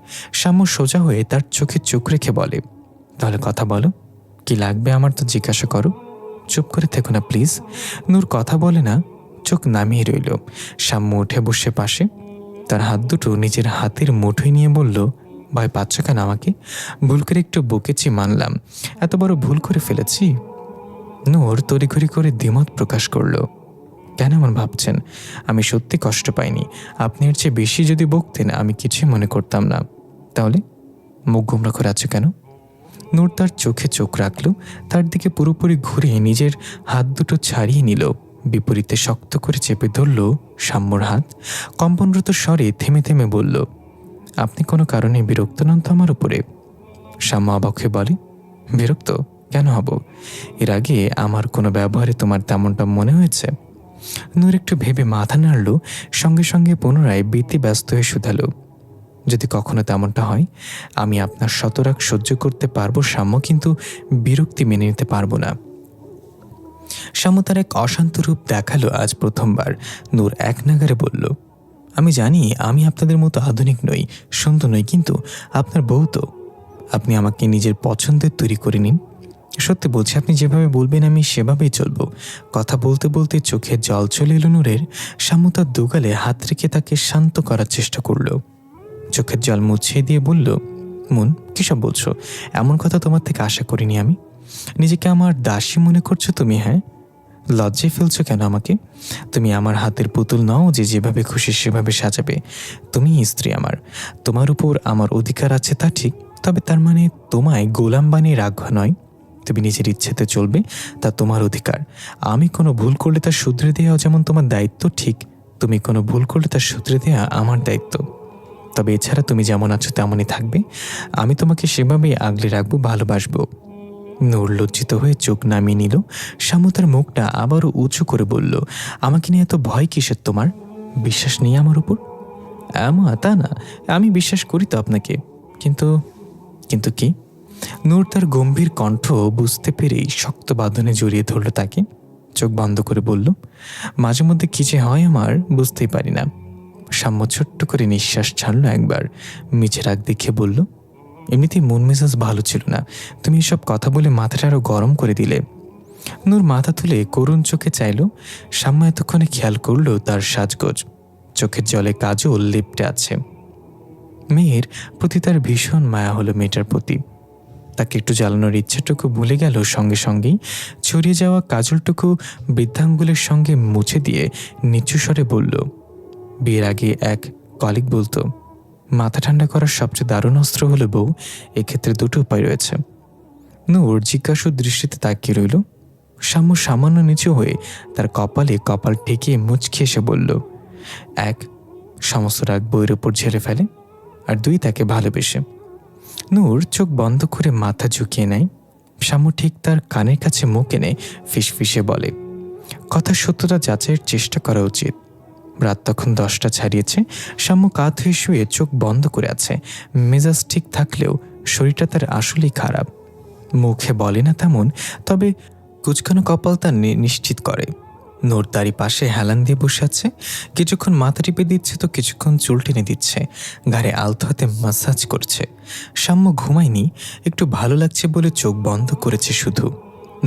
সাম্য সোজা হয়ে তার চোখে চোখ রেখে বলে, তাহলে কথা বলো, কি লাগবে আমার তো জিজ্ঞাসা করো, চুপ করে থেকো না প্লিজ। নূর কথা বলে না, চোখ নামিয়ে রইল। সাম্য উঠে বসে পাশে, তার হাত দুটো নিজের হাতের মুঠোয় নিয়ে বলল, ভয় পাচ্ছ কেন আমাকে? ভুল করে একটু বকেছি মানলাম, এত বড় ভুল করে ফেলেছি? নূর তড়িঘড়ি করে দ্বিমত প্রকাশ করল, কেন এমন ভাবছেন? আমি সত্যি কষ্ট পাইনি। আপনি এর চেয়ে বেশি যদি বকতেন আমি কিছুই মনে করতাম না। তাহলে মুখ গুমরা করে আছো কেন? নূর তার চোখে চোখ রাখল, তার দিকে পুরোপুরি ঘুরে নিজের হাত দুটো ছাড়িয়ে নিল, বিপরীতে শক্ত করে চেপে ধরল সাম্যর হাত। কম্পনরত স্বরে থেমে থেমে বলল, আপনি কোনো কারণে বিরক্ত নন তো আমার উপরে? সাম্য অবাক হয়ে বলে, বিরক্ত কেন হব? এর আগে আমার কোনো ব্যবহারে তোমার তেমনটা মনে হয়েছে? নূর একটু ভেবে মাথা নাড়ল, সঙ্গে সঙ্গে পুনরায় বৃত্তি ব্যস্ত হয়ে শুধালো, যদি কখনো তেমনটা হয় আমি আপনার শতরাগ সহ্য করতে পারবো সাম্য, কিন্তু বিরক্তি মেনে নিতে পারবো না। সাম্য তার এক অশান্ত রূপ দেখালো আজ প্রথমবার। নূর এক নাগারে বলল, আমি জানি আমি আপনাদের মতো আধুনিক নই, সুন্দর নই, কিন্তু আপনার বউ তো। আপনি আমাকে নিজের পছন্দের তৈরি করে নিন। সত্যি বলছি, আপনি যেভাবে বলবেন আমি সেভাবেই চলবো। কথা বলতে বলতে চোখে জল চলে এলো নূরের। সাম্য তার দুগালে হাত রেখে তাকে শান্ত করার চেষ্টা করল। চোখের জল মুছিয়ে দিয়ে বলল, মন কিসব বলছো? এমন কথা তোমার থেকে আশা করিনি আমি। নিজেকে আমার দাসী মনে করছো তুমি? হ্যাঁ, লজ্জায় ফেলছো কেন আমাকে? তুমি আমার হাতের পুতুল নও যে যেভাবে খুশি সেভাবে সাজাবে। তুমি স্ত্রী আমার, তোমার উপর আমার অধিকার আছে তা ঠিক, তবে তার মানে তোমায় গোলাম বানিয়ে রাখা নয়। তুমি নিজের ইচ্ছেতে চলবে, তা তোমার অধিকার। আমি কোনো ভুল করলে তা শুধরে দেওয়া যেমন তোমার দায়িত্ব, ঠিক তুমি কোনো ভুল করলে তা শুধরে দেওয়া আমার দায়িত্ব। তবে এছাড়া তুমি যেমন আছো তেমনই থাকবে, আমি তোমাকে সেভাবেই আগলে রাখবো, ভালোবাসবো। নূর লজ্জিত হয়ে চোখ নামিয়ে নিল। সাম্য তার মুখটা আবারও উঁচু করে বলল, আমাকে নিয়ে এত ভয় কিসের তোমার? বিশ্বাস নেই আমার উপর? তা না, আমি বিশ্বাস করি তো আপনাকে, কিন্তু কিন্তু কি? নূর তার গম্ভীর কণ্ঠ বুঝতে পেরেই শক্ত বাঁধনে জড়িয়ে ধরল তাকে। চোখ বন্ধ করে বলল, মাঝে মধ্যে কি যে হয় আমার বুঝতেই পারি না। সাম্য ছোট্ট করে নিঃশ্বাস ছাড়ল একবার, মিছে রাগ দেখে বলল, এমনিতেই মন মেজাজ ভালো ছিল না, তুমি এসব কথা বলে মাথাটা আরো গরম করে দিলে। নূর মাথা তুলে করুণ চোখে চাইল। সাম্য এতক্ষণে খেয়াল করল তার সাজগোজ, চোখের জলে কাজল লেপ্টে আছে। মেয়ের প্রতি তার ভীষণ মায়া হলো, মেয়েটার প্রতি। তাকে একটু জ্বালানোর ইচ্ছেটুকু ভুলে গেল, সঙ্গে সঙ্গেই ছড়িয়ে যাওয়া কাজলটুকু বৃদ্ধাঙ্গুলের সঙ্গে মুছে দিয়ে নিচু স্বরে বলল, বিয়ের আগে এক কলিগ বলতো, মাথা ঠান্ডা করার সবচেয়ে দারুণ অস্ত্র হলো বউ, এক্ষেত্রে দুটো উপায় রয়েছে। নূর জিজ্ঞাসু দৃষ্টিতে তাকিয়ে রইল। সাম্য সামান্য নিচু হয়ে তার কপালে কপাল ঠেকিয়ে মুচকি এসে বলল, এক, সমস্ত রাগ বইয়ের ওপর ঝেড়ে ফেলে, আর দুই, তাকে ভালোবেসে। নূর চোখ বন্ধ করে মাথা ঝুঁকিয়ে নেয়। শাম্মু ঠিক তার কানের কাছে মুখ এনে ফিসফিসে বলে, কথার সত্যতা যাচাইয়ের চেষ্টা করা উচিত। রাত তখন 10টা ছাড়িয়েছে। শাম্মু কাত হয়ে শুয়ে চোখ বন্ধ করে আছে। মেজাজ ঠিক থাকলেও শরীরটা তার আসলেই খারাপ। মুখে বলে না তেমন, তবে কুচকানো কপাল তার নিশ্চিত করে। নূর তারই পাশে হেলান দিয়ে বসে আছে। কিছুক্ষণ মাথা টিপে দিচ্ছে তো কিছুক্ষণ চুল টেনে দিচ্ছে, ঘাড়ে আলতো হাতে মাসাজ করছে। শাম্মু ঘুমায়নি, একটু ভালো লাগছে বলে চোখ বন্ধ করেছে শুধু।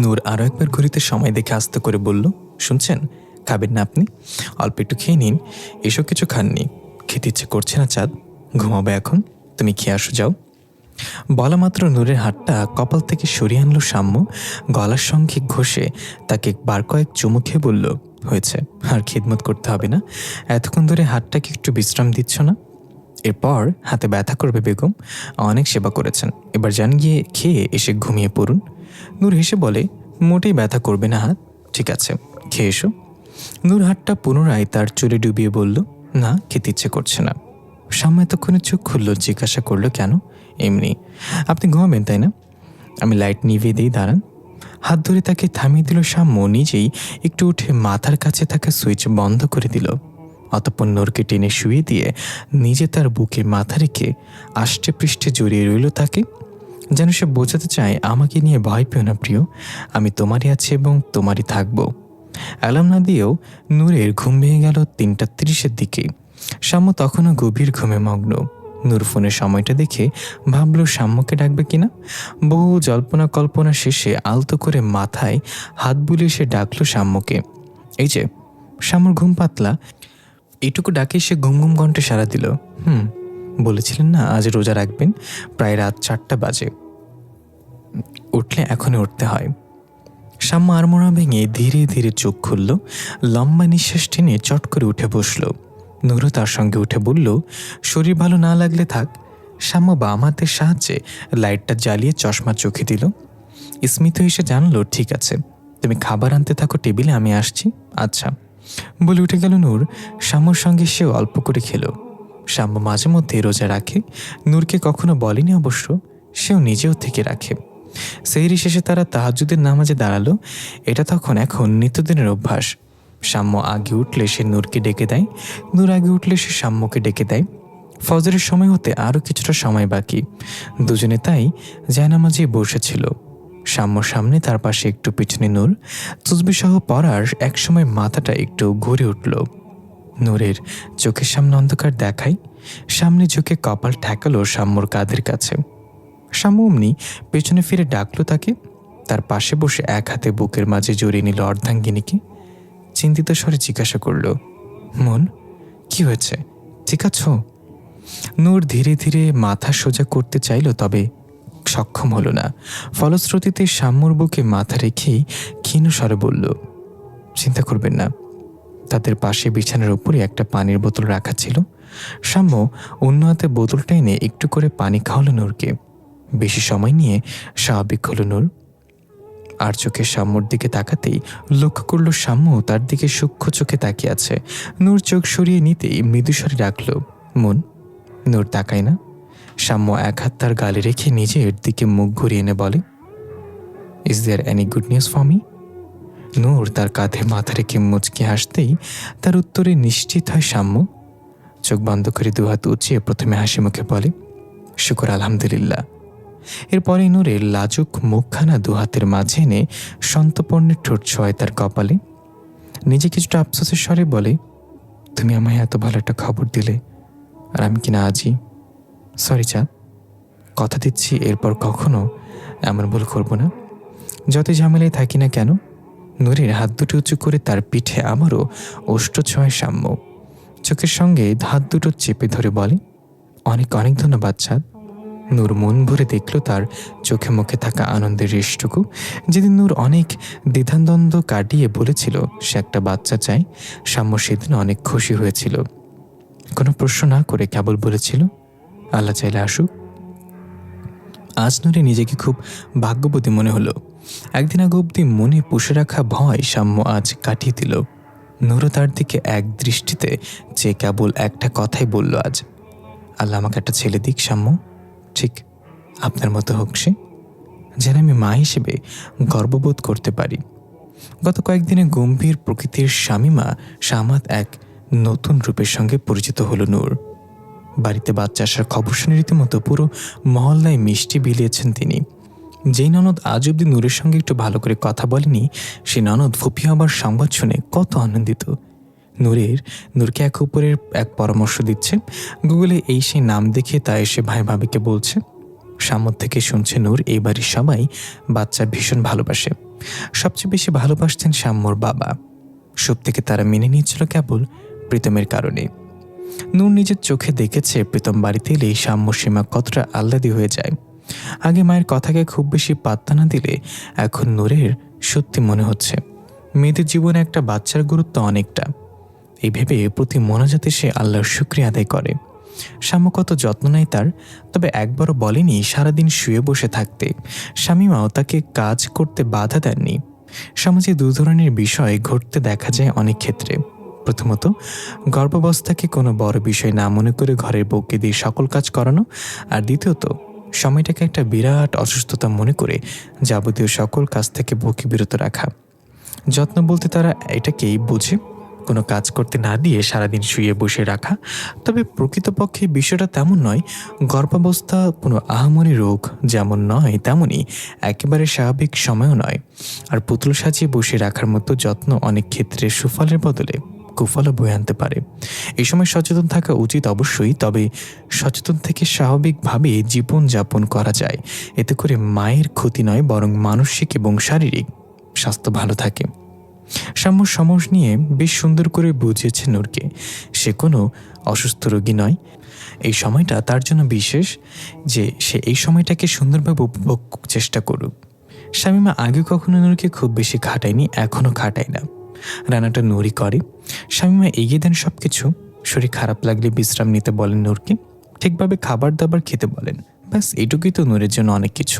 নূর আরও একবার ঘড়িতে সময় দেখে আস্তে করে বলল, শুনছেন, খাবেন না আপনি? অল্প একটু খেয়ে নিন। এসব কিছু খাননি, খেতে ইচ্ছে করছে না চাঁদ, ঘুমাবে এখন, তুমি খেয়ে আসো যাও। বলা মাত্র নূরের হাতটা কপাল থেকে সরিয়ে আনলো শাম্মু। গলার সঙ্গে ঘষে তাকে বার কয়েক চুমু খেয়ে বলল, হয়েছে, আর খিদমত করতে হবে না। এতক্ষণ ধরে হাতটাকে একটু বিশ্রাম দিচ্ছ না? এরপর হাতে ব্যথা করবে বেগম, অনেক সেবা করেছেন, এবার যান গিয়ে খেয়ে এসে ঘুমিয়ে পড়ুন। নূর হেসে বলে, মোটেই ব্যথা করবে না হাত, ঠিক আছে, খেয়ে এসো। নূর হাতটা পুনরায় তার চুলে ডুবিয়ে বলল, না, খেতে ইচ্ছে করছে না। শাম্মু এতক্ষণে চোখ খুলল, জিজ্ঞাসা করলো, কেন? এমনি। আপনি ঘুমাবেন তাই না? আমি লাইট নিভিয়ে দিই, দাঁড়ান। হাত ধরে তাকে থামিয়ে দিল শাম্মু। নিজেই একটু উঠে মাথার কাছে থাকা সুইচ বন্ধ করে দিল। অতঃপর নূরকে টেনে শুয়ে দিয়ে নিজে তার বুকে মাথা রেখে আষ্টে পৃষ্ঠে জড়িয়ে রইল তাকে, যেন সে বোঝাতে চায়, আমাকে নিয়ে ভয় পেও না প্রিয়, আমি তোমারই আছি এবং তোমারই থাকবো। অ্যালার্ম না দিয়েও নূরের ঘুম ভেঙে গেল 3:30-এর দিকে। শাম্মু তখনও গভীর ঘুমে মগ্ন। নূর ফোনের সময়টা দেখে ভাবল শাম্মুকে ডাকবে কিনা। বহু জল্পনা কল্পনা শেষে আলতো করে মাথায় হাত বুলিয়ে সে ডাকলো শাম্মুকে। এই যে। শাম্মুর ঘুম পাতলা, এইটুকু ডাকে সে ঘুম ঘুম কণ্ঠে সাড়া দিল, বলেছিলেন না আজ রোজা রাখবেন? প্রায় রাত 4টা বাজে, উঠলে এখনই উঠতে হয়। শাম্মু আড়মোড়া ভেঙে ধীরে ধীরে চোখ খুলল, লম্বা নিঃশ্বাস টেনে চট করে উঠে বসল। নূরও তার সঙ্গে উঠে বলল, শরীর ভালো না লাগলে থাক। শাম্মু বাম হাতের সাহায্যে লাইটটা জ্বালিয়ে চশমা চোখে দিল। স্মিত এসে জানলো, ঠিক আছে, তুমি খাবার আনতে থাকো টেবিলে, আমি আসছি। আচ্ছা বলে উঠে গেল নূর। শাম্মুর সঙ্গে সেও অল্প করে খেলো। শাম্মু মাঝে মধ্যে রোজা রাখে, নূরকে কখনো বলেনি অবশ্য, সেও নিজেও থেকে রাখে। সেহরি শেষে তারা তাহাজ্জুদের নামাজে দাঁড়ালো। এটা এখন নিত্যদিনের অভ্যাস। শাম্মু আগে উঠলে সে নূরকে ডেকে দেয়, নূর আগে উঠলে সে শাম্মুকে ডেকে দেয়। ফজরের সময় হতে আরও কিছুটা সময় বাকি। দুজনে তাই জায়নামাজে বসেছিল। শাম্মুর সামনে, তার পাশে একটু পিছনে নূর। তসবিহ সহ পড়ার একসময় মাথাটা একটু ঘুরে উঠল। নূরের চোখের সামনে অন্ধকার দেখায়। সামনে ঝুঁকে কপাল ঠেকালো শাম্মুর কাঁধের কাছে। শাম্মু অমনি পেছনে ফিরে ডাকলো তাকে। তার পাশে বসে এক হাতে বুকের মাঝে জড়িয়ে নিল অর্ধাঙ্গিনীকে। চিন্তিত স্বরে জিজ্ঞাসা করল, মন, কি হয়েছে, ঠিক আছো? নূর ধীরে ধীরে মাথা সোজা করতে চাইল, তবে সক্ষম হলো না। ফলশ্রুতিতে শাম্মুর বুকে মাথা রেখেই ক্ষীণ স্বরে বলল, চিন্তা করবেন না। তাদের পাশে বিছানার উপরে একটা পানির বোতল রাখা ছিল। শাম্মু অন্য হাতে বোতলটা এনে একটু করে পানি খাওয়ালো নূরকে। বেশি সময় নিয়ে স্বাভাবিক হলো নূর। আর চোখে শাম্মুর দিকে তাকাতেই লক্ষ্য করল শাম্মু তার দিকে সূক্ষ্ম চোখে তাকিয়ে আছে। নূর চোখ সরিয়ে নিতেই মৃদুস্বরে ডাকল, মন। নূর তাকায় না। শাম্মু এক হাত তার গালে রেখে নিজের দিকে মুখ ঘুরিয়ে এনে বলে, is there any good news for me? Noor তার কাঁধে মাথা রেখে মুচকি হাসতেই তার উত্তরে নিশ্চিত হয় শাম্মু। চোখ বন্ধ করে দুহাত উঁচিয়ে প্রথমে হাসি মুখে বলে, শুকর আলহামদুলিল্লাহ। এরপরে নূরের লাজুক মুখখানা দুহাতের মাঝে এনে সন্তপর্ণের ঠোঁট ছোঁয় তার কপালে। নিজে কিছুটা আফসোসের স্বরে বলে, তুমি আমায় এত ভালো একটা খবর দিলে, আর আমি কিনা আজই। সরি চাঁদ, কথা দিচ্ছি এরপর কখনো এমন ভুল করব না, যত ঝামেলায় থাকি না কেন। নূরের হাত দুটো উঁচু করে তার পিঠে আমারও ওষ্ঠ ছোঁয় শাম্মু। চোখের সঙ্গে হাত দুটো চেপে ধরে বলে, অনেক অনেক ধন্যবাদ চাঁদ। নূর মন ভরে দেখল তার চোখে মুখে থাকা আনন্দের রেশটুকু। যেদিন নূর অনেক দ্বিধাদ্বন্দ্ব কাটিয়ে বলেছিল সে একটা বাচ্চা চায়, শাম্মু সেদিন অনেক খুশি হয়েছিল। কোনো প্রশ্ন না করে কেবল বলেছিল, আল্লাহ চাইলে আসুক। আজ নূরে নিজেকে খুব ভাগ্যবতী মনে হলো। একদিন আগে অবধি মনে পুষে রাখা ভয় শাম্মু আজ কাটিয়ে দিল। নূরও তার দিকে এক দৃষ্টিতে যে কেবল একটা কথাই বলল, আজ আল্লাহ আমাকে একটা ছেলে দিক সাম্য, ঠিক আপনার মতো হোক সে, যেন আমি মা হিসেবে গর্ববোধ করতে পারি। গত কয়েকদিনে গম্ভীর প্রকৃতির শামিমা শামাত এক নতুন রূপের সঙ্গে পরিচিত হলো নূর। বাড়িতে বাচ্চা আসার খবর শুনে রীতিমতো পুরো মহল্লায় মিষ্টি বিলিয়েছেন তিনি। যেই ননদ আজ অব্দি নূরের সঙ্গে একটু ভালো করে কথা বলেনি, সে ননদ ফুপি হবার সংবাদ শুনে কত আনন্দিত। নূরকে এক উপরের এক পরামর্শ দিচ্ছে, গুগলে এই সেই নাম দেখে তা এসে ভাই ভাবিকে বলছে। সামর থেকে শুনছে নূর এই বাড়ির সবাই বাচ্চা ভীষণ ভালোবাসে। সবচেয়ে বেশি ভালোবাসতেন সাম্যর বাবা। সব থেকে তারা মেনে নিয়েছিল কেবল প্রীতমের কারণে। নূর নিজের চোখে দেখেছে প্রীতম বাড়িতে এলেই সাম্য সীমা কতটা আহ্লাদী হয়ে যায়। আগে মায়ের কথাকে খুব বেশি পাত্তা না দিলে এখন নূরের সত্যি মনে হচ্ছে মেয়েদের জীবনে একটা বাচ্চার গুরুত্ব অনেকটা। এই ভেবে প্রতি মোনাজাতে সে আল্লাহর শুকরিয়া আদায় করে। সাম্য কত যত্ন নেয় তার, তবে একবারও বলেনি সারাদিন শুয়ে বসে থাকতে। শামীমাও তাকে কাজ করতে বাধা দেননি। সমাজে দু ধরনের বিষয় ঘটতে দেখা যায় অনেক ক্ষেত্রে। প্রথমত, গর্ভাবস্থাকে কোনো বড় বিষয় না মনে করে ঘরের বউকে দিয়ে সকল কাজ করানো, আর দ্বিতীয়ত সময়টাকে একটা বিরাট অসুস্থতা মনে করে যাবতীয় সকল কাজ থেকে বউকে বিরত রাখা। যত্ন বলতে তারা এটাকেই বোঝে, কোনো কাজ করতে না দিয়ে সারাদিন শুয়ে বসে রাখা। তবে প্রকৃতপক্ষে বিষয়টা তেমন নয়। গর্ভাবস্থা কোনো আহামরি রোগ যেমন নয়, তেমনি একেবারে স্বাভাবিক সময়ও নয়। আর পুতুল সাজিয়ে বসে রাখার মতো যত্ন অনেক ক্ষেত্রে সুফলের বদলে কুফলও বয়ে আনতে পারে। এই সময় সচেতন থাকা উচিত অবশ্যই, তবে সচেতন থেকে স্বাভাবিকভাবে জীবনযাপন করা যায়। এতে করে মায়ের ক্ষতি নয়, বরং মানসিক এবং শারীরিক স্বাস্থ্য ভালো থাকে। সাম্যর সমস্যা নিয়ে বেশ সুন্দর করে বুঝিয়েছে নূরকে সে কোনো অসুস্থ রোগী নয়। এই সময়টা তার জন্য বিশেষ, যে সে এই সময়টাকে সুন্দরভাবে উপভোগ চেষ্টা করুক। শামীমা আগে কখনো নূরকে খুব বেশি খাটায়নি, এখনও খাটায় না। রান্নাটা নূরই করে। শামীমা এগিয়ে দেন সব কিছু। শরীর খারাপ লাগলে বিশ্রাম নিতে বলেন নূরকে, ঠিকভাবে খাবার দাবার খেতে বলেন। ব্যাস এইটুকুই তো নূরের জন্য অনেক কিছু।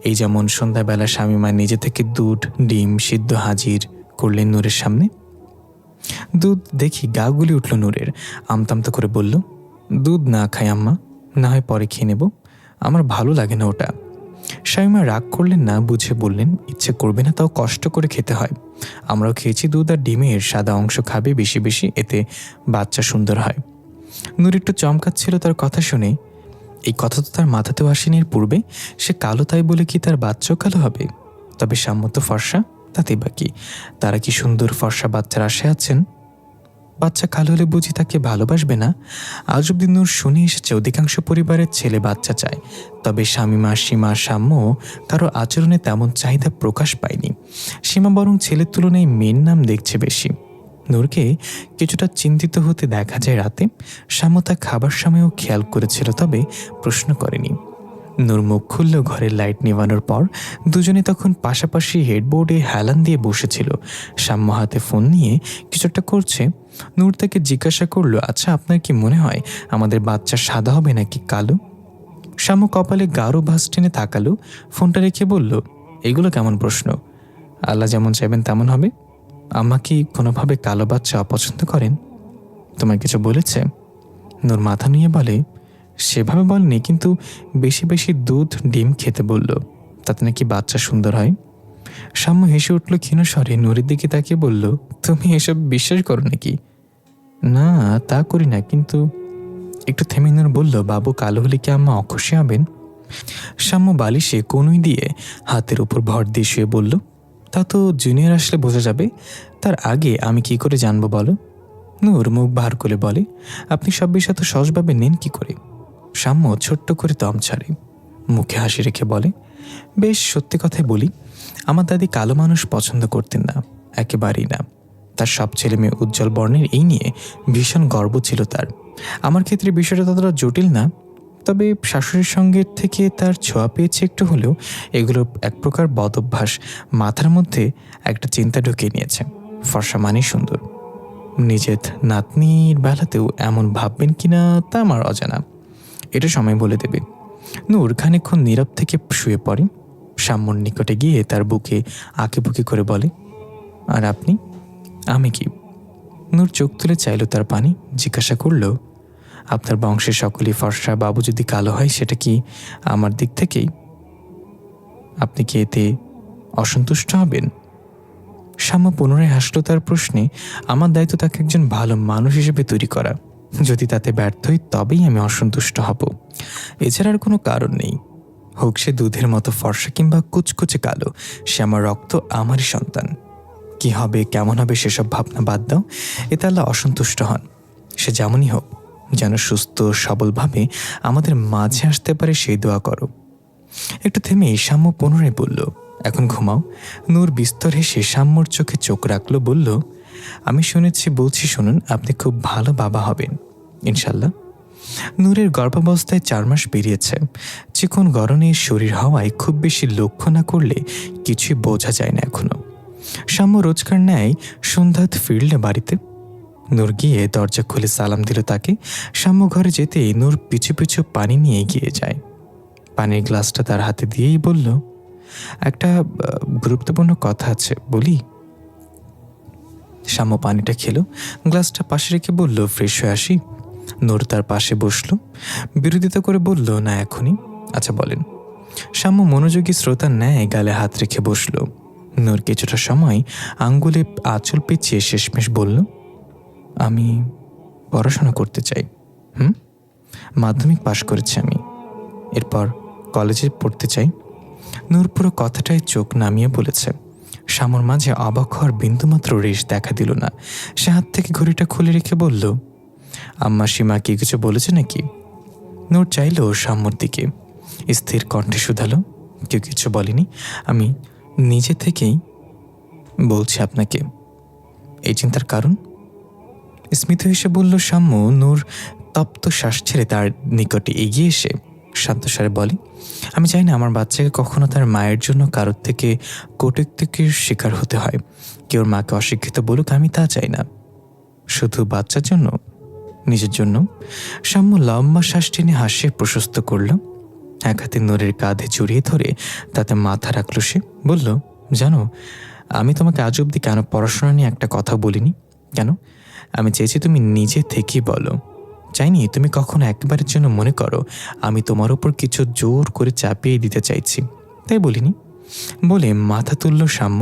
এই যেমন সন্ধ্যাবেলা শামীমা নিজে থেকে দুধ ডিম সিদ্ধ হাজির করলেন নূরের সামনে। দুধ দেখি গা গুলি উঠল নূরের। আমতামতা করে বলল, দুধ না খাই আম্মা, না হয় পরে খেয়ে নেব, আমার ভালো লাগে না ওটা। শামীমা রাগ করলেন না, বুঝে বললেন, ইচ্ছে করবে না তাও কষ্ট করে খেতে হয়। আমরাও খেয়েছি দুধ আর ডিমের সাদা অংশ খাবে বেশি বেশি, এতে বাচ্চা সুন্দর হয়। নূর একটু চমকাচ্ছিল তার কথা শুনে। এই কথা তো তার মাথাতেও আসেনি এর পূর্বে। সে কালো তাই বলে কি তার বাচ্চাও কালো হবে? তবে সাম্য তো ফর্সা, তাতে বাকি তারা কি সুন্দর ফর্সা বাচ্চার আশায় আছেন? বাচ্চা কালো হলে বুঝি তাকে ভালোবাসবে না? আজ অব্দি নূর শুনে এসেছে অধিকাংশ পরিবারের ছেলে বাচ্চা চায়, তবে শামীমা সীমা সাম্য কারো আচরণে তেমন চাহিদা প্রকাশ পায়নি। সীমা বরং ছেলের তুলনায় মেয়ের নাম দেখছে বেশি। নূরকে কিছুটা চিন্তিত হতে দেখা যায় রাতে। সাম্য তা খাবার সময়ও খেয়াল করেছিল, তবে প্রশ্ন করেনি। নূর মুখ খুলল ঘরের লাইট নেভানোর পর। দুজনে তখন পাশাপাশি হেডবোর্ডে হেলান দিয়ে বসেছিল। সাম্য হাতে ফোন নিয়ে কিছু একটা করছে। নূর তাকে জিজ্ঞাসা করলো, আচ্ছা আপনার কি মনে হয় আমাদের বাচ্চা সাদা হবে নাকি কালো? সাম্য কপালে গাঢ় ভাঁজ টেনে তাকালো, ফোনটা রেখে বলল, এগুলো কেমন প্রশ্ন? আল্লাহ যেমন চাইবেন তেমন হবে। আম্মা কি কোনোভাবে কালো বাচ্চা অপছন্দ করেন? তোমার কিছু বলেছে? নূর মাথা নিয়ে বলে, সেভাবে বলেনি, কিন্তু বেশি বেশি দুধ ডিম খেতে বলল, তাতে নাকি বাচ্চা সুন্দর হয়। সাম্য হেসে উঠল ক্ষীণ স্বরে, নূরের দিকে তাকিয়ে বলল, তুমি এসব বিশ্বাস করো নাকি? না তা করি না, কিন্তু একটু থেমে নূর বলল, বাবু কালো হলে কি আম্মা অখুশি হবেন? সাম্য বালিশে কনুই দিয়ে হাতের উপর ভর দিয়ে শুয়ে বলল, তা তো জুনিয়র আসলে বোঝা যাবে, তার আগে আমি কি করে জানবো বলো? নূর মুখ ভার করে বলে, আপনি সব বিষয় তো সহজভাবে নেন কি করে? সাম্য ছোট্ট করে দম ছাড়ে, মুখে হাসি রেখে বলে, বেশ সত্যি কথাই বলি, আমার দাদি কালো মানুষ পছন্দ করতেন না, একেবারেই না। তার সব ছেলে মেয়ে উজ্জ্বল বর্ণের, এই নিয়ে ভীষণ গর্ব ছিল তার। আমার ক্ষেত্রে বিষয়টা ততটা জটিল না, তবে শাশুড়ির সঙ্গে থেকে তার ছোঁয়া পেয়েছে একটু হলেও। এগুলো এক প্রকার বদ অভ্যাস মাথার মধ্যে একটা চিন্তা ঢুকিয়ে নিয়েছে, ফর্সা মানেই সুন্দর। নিজের নাতনির বেলাতেও এমন ভাববেন কিনা তা আমার অজানা, এটা সময় বলে দেবে। নূর খানিকক্ষণ নীরব থেকে শুয়ে পড়ে। সাম্যর নিকটে গিয়ে তার বুকে আঁকে বুকে করে বলে, আর আপনি? আমি কি নূর চোখ তুলে চাইল তার পানি, জিজ্ঞাসা করল, আপনার বংশের সকলেই ফর্সা, বাবু যদি কালো হয় সেটা কি আমার দিক থেকেই? আপনি কি এতে অসন্তুষ্ট হবেন? শাম্য পুনরায় হাসল তার প্রশ্নে। আমার দায়িত্ব তাকে একজন ভালো মানুষ হিসেবে তৈরি করা। যদি তাতে ব্যর্থ হই তবেই আমি অসন্তুষ্ট হব, এছাড়া আর কোনো কারণ নেই। হোক সে দুধের মতো ফর্সা কিংবা কুচকুচে কালো, সে আমার রক্ত, আমারই সন্তান। কি হবে, কেমন হবে সেসব ভাবনা বাদ দাও, এতে আল্লাহ অসন্তুষ্ট হন। সে যেমনই হোক, যেন সুস্থ সবলভাবে আমাদের মাঝে আসতে পারে সেই দোয়া করো। একটু থেমে শাম্য পুনরায় বলল, এখন ঘুমাও। নূর বিস্তর হেসে শাম্যর চোখে চোখ রাখলো, বলল, আমি শুনেছি, বলছি শুনুন, আপনি খুব ভালো বাবা হবেন ইনশাল্লাহ। নূরের গর্ভাবস্থায় 4 মাস পেরিয়েছে। চিকন গরনে শরীর হওয়ায় খুব বেশি লক্ষ্য না করলে কিছুই বোঝা যায় না এখনো। শাম্য রোজকার ন্যায় সন্ধ্যাত ফিরলে বাড়িতে। নূর গিয়ে দরজা খুলে সালাম দিল তাকে। শাম্য ঘরে যেতেই নূর পিছু পিছু পানি নিয়ে এগিয়ে যায়। পানির গ্লাসটা তার হাতে দিয়েই বলল, একটা গুরুত্বপূর্ণ কথা আছে, বলি? শাম্য পানিটা খেলো, গ্লাসটা পাশে রেখে বলল, ফ্রেশ হয়ে আসি। নূর তার পাশে বসলো, বিরোধিতা করে বলল, না এখনই। আচ্ছা বলেন। শাম্য মনোযোগী শ্রোতার ন্যায় গালে হাত রেখে বসল। নূর কিছুটা সময় আঙ্গুলে আঁচল পেঁচিয়ে শেষমেশ বলল, আমি পড়াশোনা করতে চাই। মাধ্যমিক পাশ করেছি আমি, এরপর কলেজে পড়তে চাই। নূর পুরো কথাটায় চোখ নামিয়ে বলেছে। শামুর মাঝে অবাক হওয়ার বিন্দুমাত্র রেশ দেখা দিল না। সে হাত থেকে ঘড়িটা খুলে রেখে বলল, আম্মা সীমা কি কিছু বলেছে নাকি? নূর চাইল শাম্যর দিকে, স্থির কণ্ঠে শুধালো, কেউ কিছু বলেনি, আমি নিজে থেকেই বলছি আপনাকে। এই চিন্তার কারণ? স্মিত হেসে বলল শাম্য। নূর তপ্ত শ্বাস ছেড়ে তার নিকটে এগিয়ে এসে শান্তস্বরে বলে, আমি চাই না আমার বাচ্চাকে কখনো তার মায়ের জন্য কারোর থেকে কটূক্তির শিকার হতে হয়। কেউ মাকে অশিক্ষিত বলুক, আমি তা চাই না। শুধু বাচ্চার জন্য, নিজের জন্য। শাম্য লম্বা শ্বাস টেনে হাসিয়ে প্রশস্ত করল। এক হাতে নূরের কাঁধে জড়িয়ে ধরে তাতে মাথা রাখল। সে বলল, জানো, আমি তোমাকে আজ অব্দি কেন পড়াশোনা নিয়ে একটা কথা বলিনি? কেন? আমি চেয়েছি তুমি নিজে থেকেই বলো। চাইনি তুমি কখনো একবারের জন্য মনে করো আমি তোমার উপর কিছু জোর করে চাপিয়ে দিতে চাইছি, তাই বলিনি। বলে মাথা তুলল শাম্য।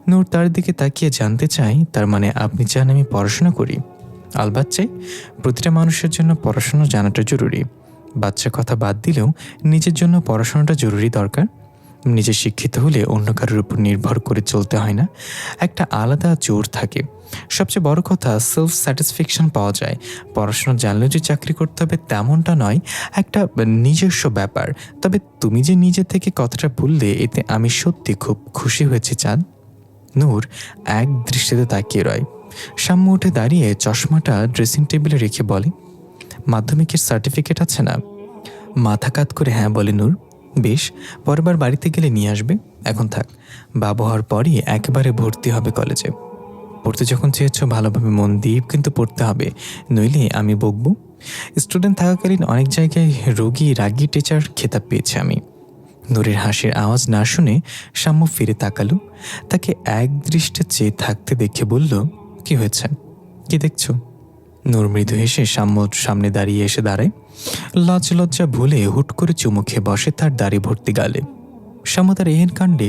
নূর তার দিকে তাকিয়ে জানতে চাই, তার মানে আপনি চান আমি পড়াশোনা করি? আলবাত চাই। প্রতিটা মানুষের জন্য পড়াশোনা জানাটা জরুরি। বাচ্চার কথা বাদ দিলেও নিজের জন্য পড়াশোনাটা জরুরি দরকার। নিজে শিক্ষিত হলে অন্য কারোর উপর নির্ভর করে চলতে হয় না, একটা আলাদা জোর থাকে। সবচেয়ে বড় কথা, সেলফ স্যাটিসফ্যাকশন পাওয়া যায়। পড়াশোনা জানলেও যে চাকরি করতে হবে তেমনটা নয়, একটা নিজস্ব ব্যাপার। তবে তুমি যে নিজে থেকে কথাটা বললে, এতে আমি সত্যি খুব খুশি হয়েছি চাঁদ। নূর এক দৃষ্টিতে তাকিয়ে রয়। শাম্য উঠে দাঁড়িয়ে চশমাটা ড্রেসিং টেবিলে রেখে বলে, মাধ্যমিকের সার্টিফিকেট আছে না? মাথা কাত করে হ্যাঁ বলে নূর। বেশ, পরেরবার বাড়িতে গেলে নিয়ে আসবে। এখন থাক, বাবা হওয়ার পরই একেবারে ভর্তি হবে কলেজে। পড়তে যখন চেয়েছ ভালোভাবে মন দিয়ে কিন্তু পড়তে হবে, নইলে আমি বকবো। স্টুডেন্ট থাকাকালীন অনেক জায়গায় রাগী টিচার খেতাব পেয়েছে আমি। নূরের হাসির আওয়াজ না শুনে শাম্য ফিরে তাকালো। তাকে এক দৃষ্টে চেয়ে থাকতে দেখে বলল, কি হয়েছে, কি দেখছো? নূর মৃদু হেসে শাম্যর সামনে দাঁড়িয়ে এসে দাঁড়ায়। লজ্জা ভুলে হুট করে চুমু খেয়ে বসে তার দাড়ি ভর্তি গালে। শাম্য তার এহেন কাণ্ডে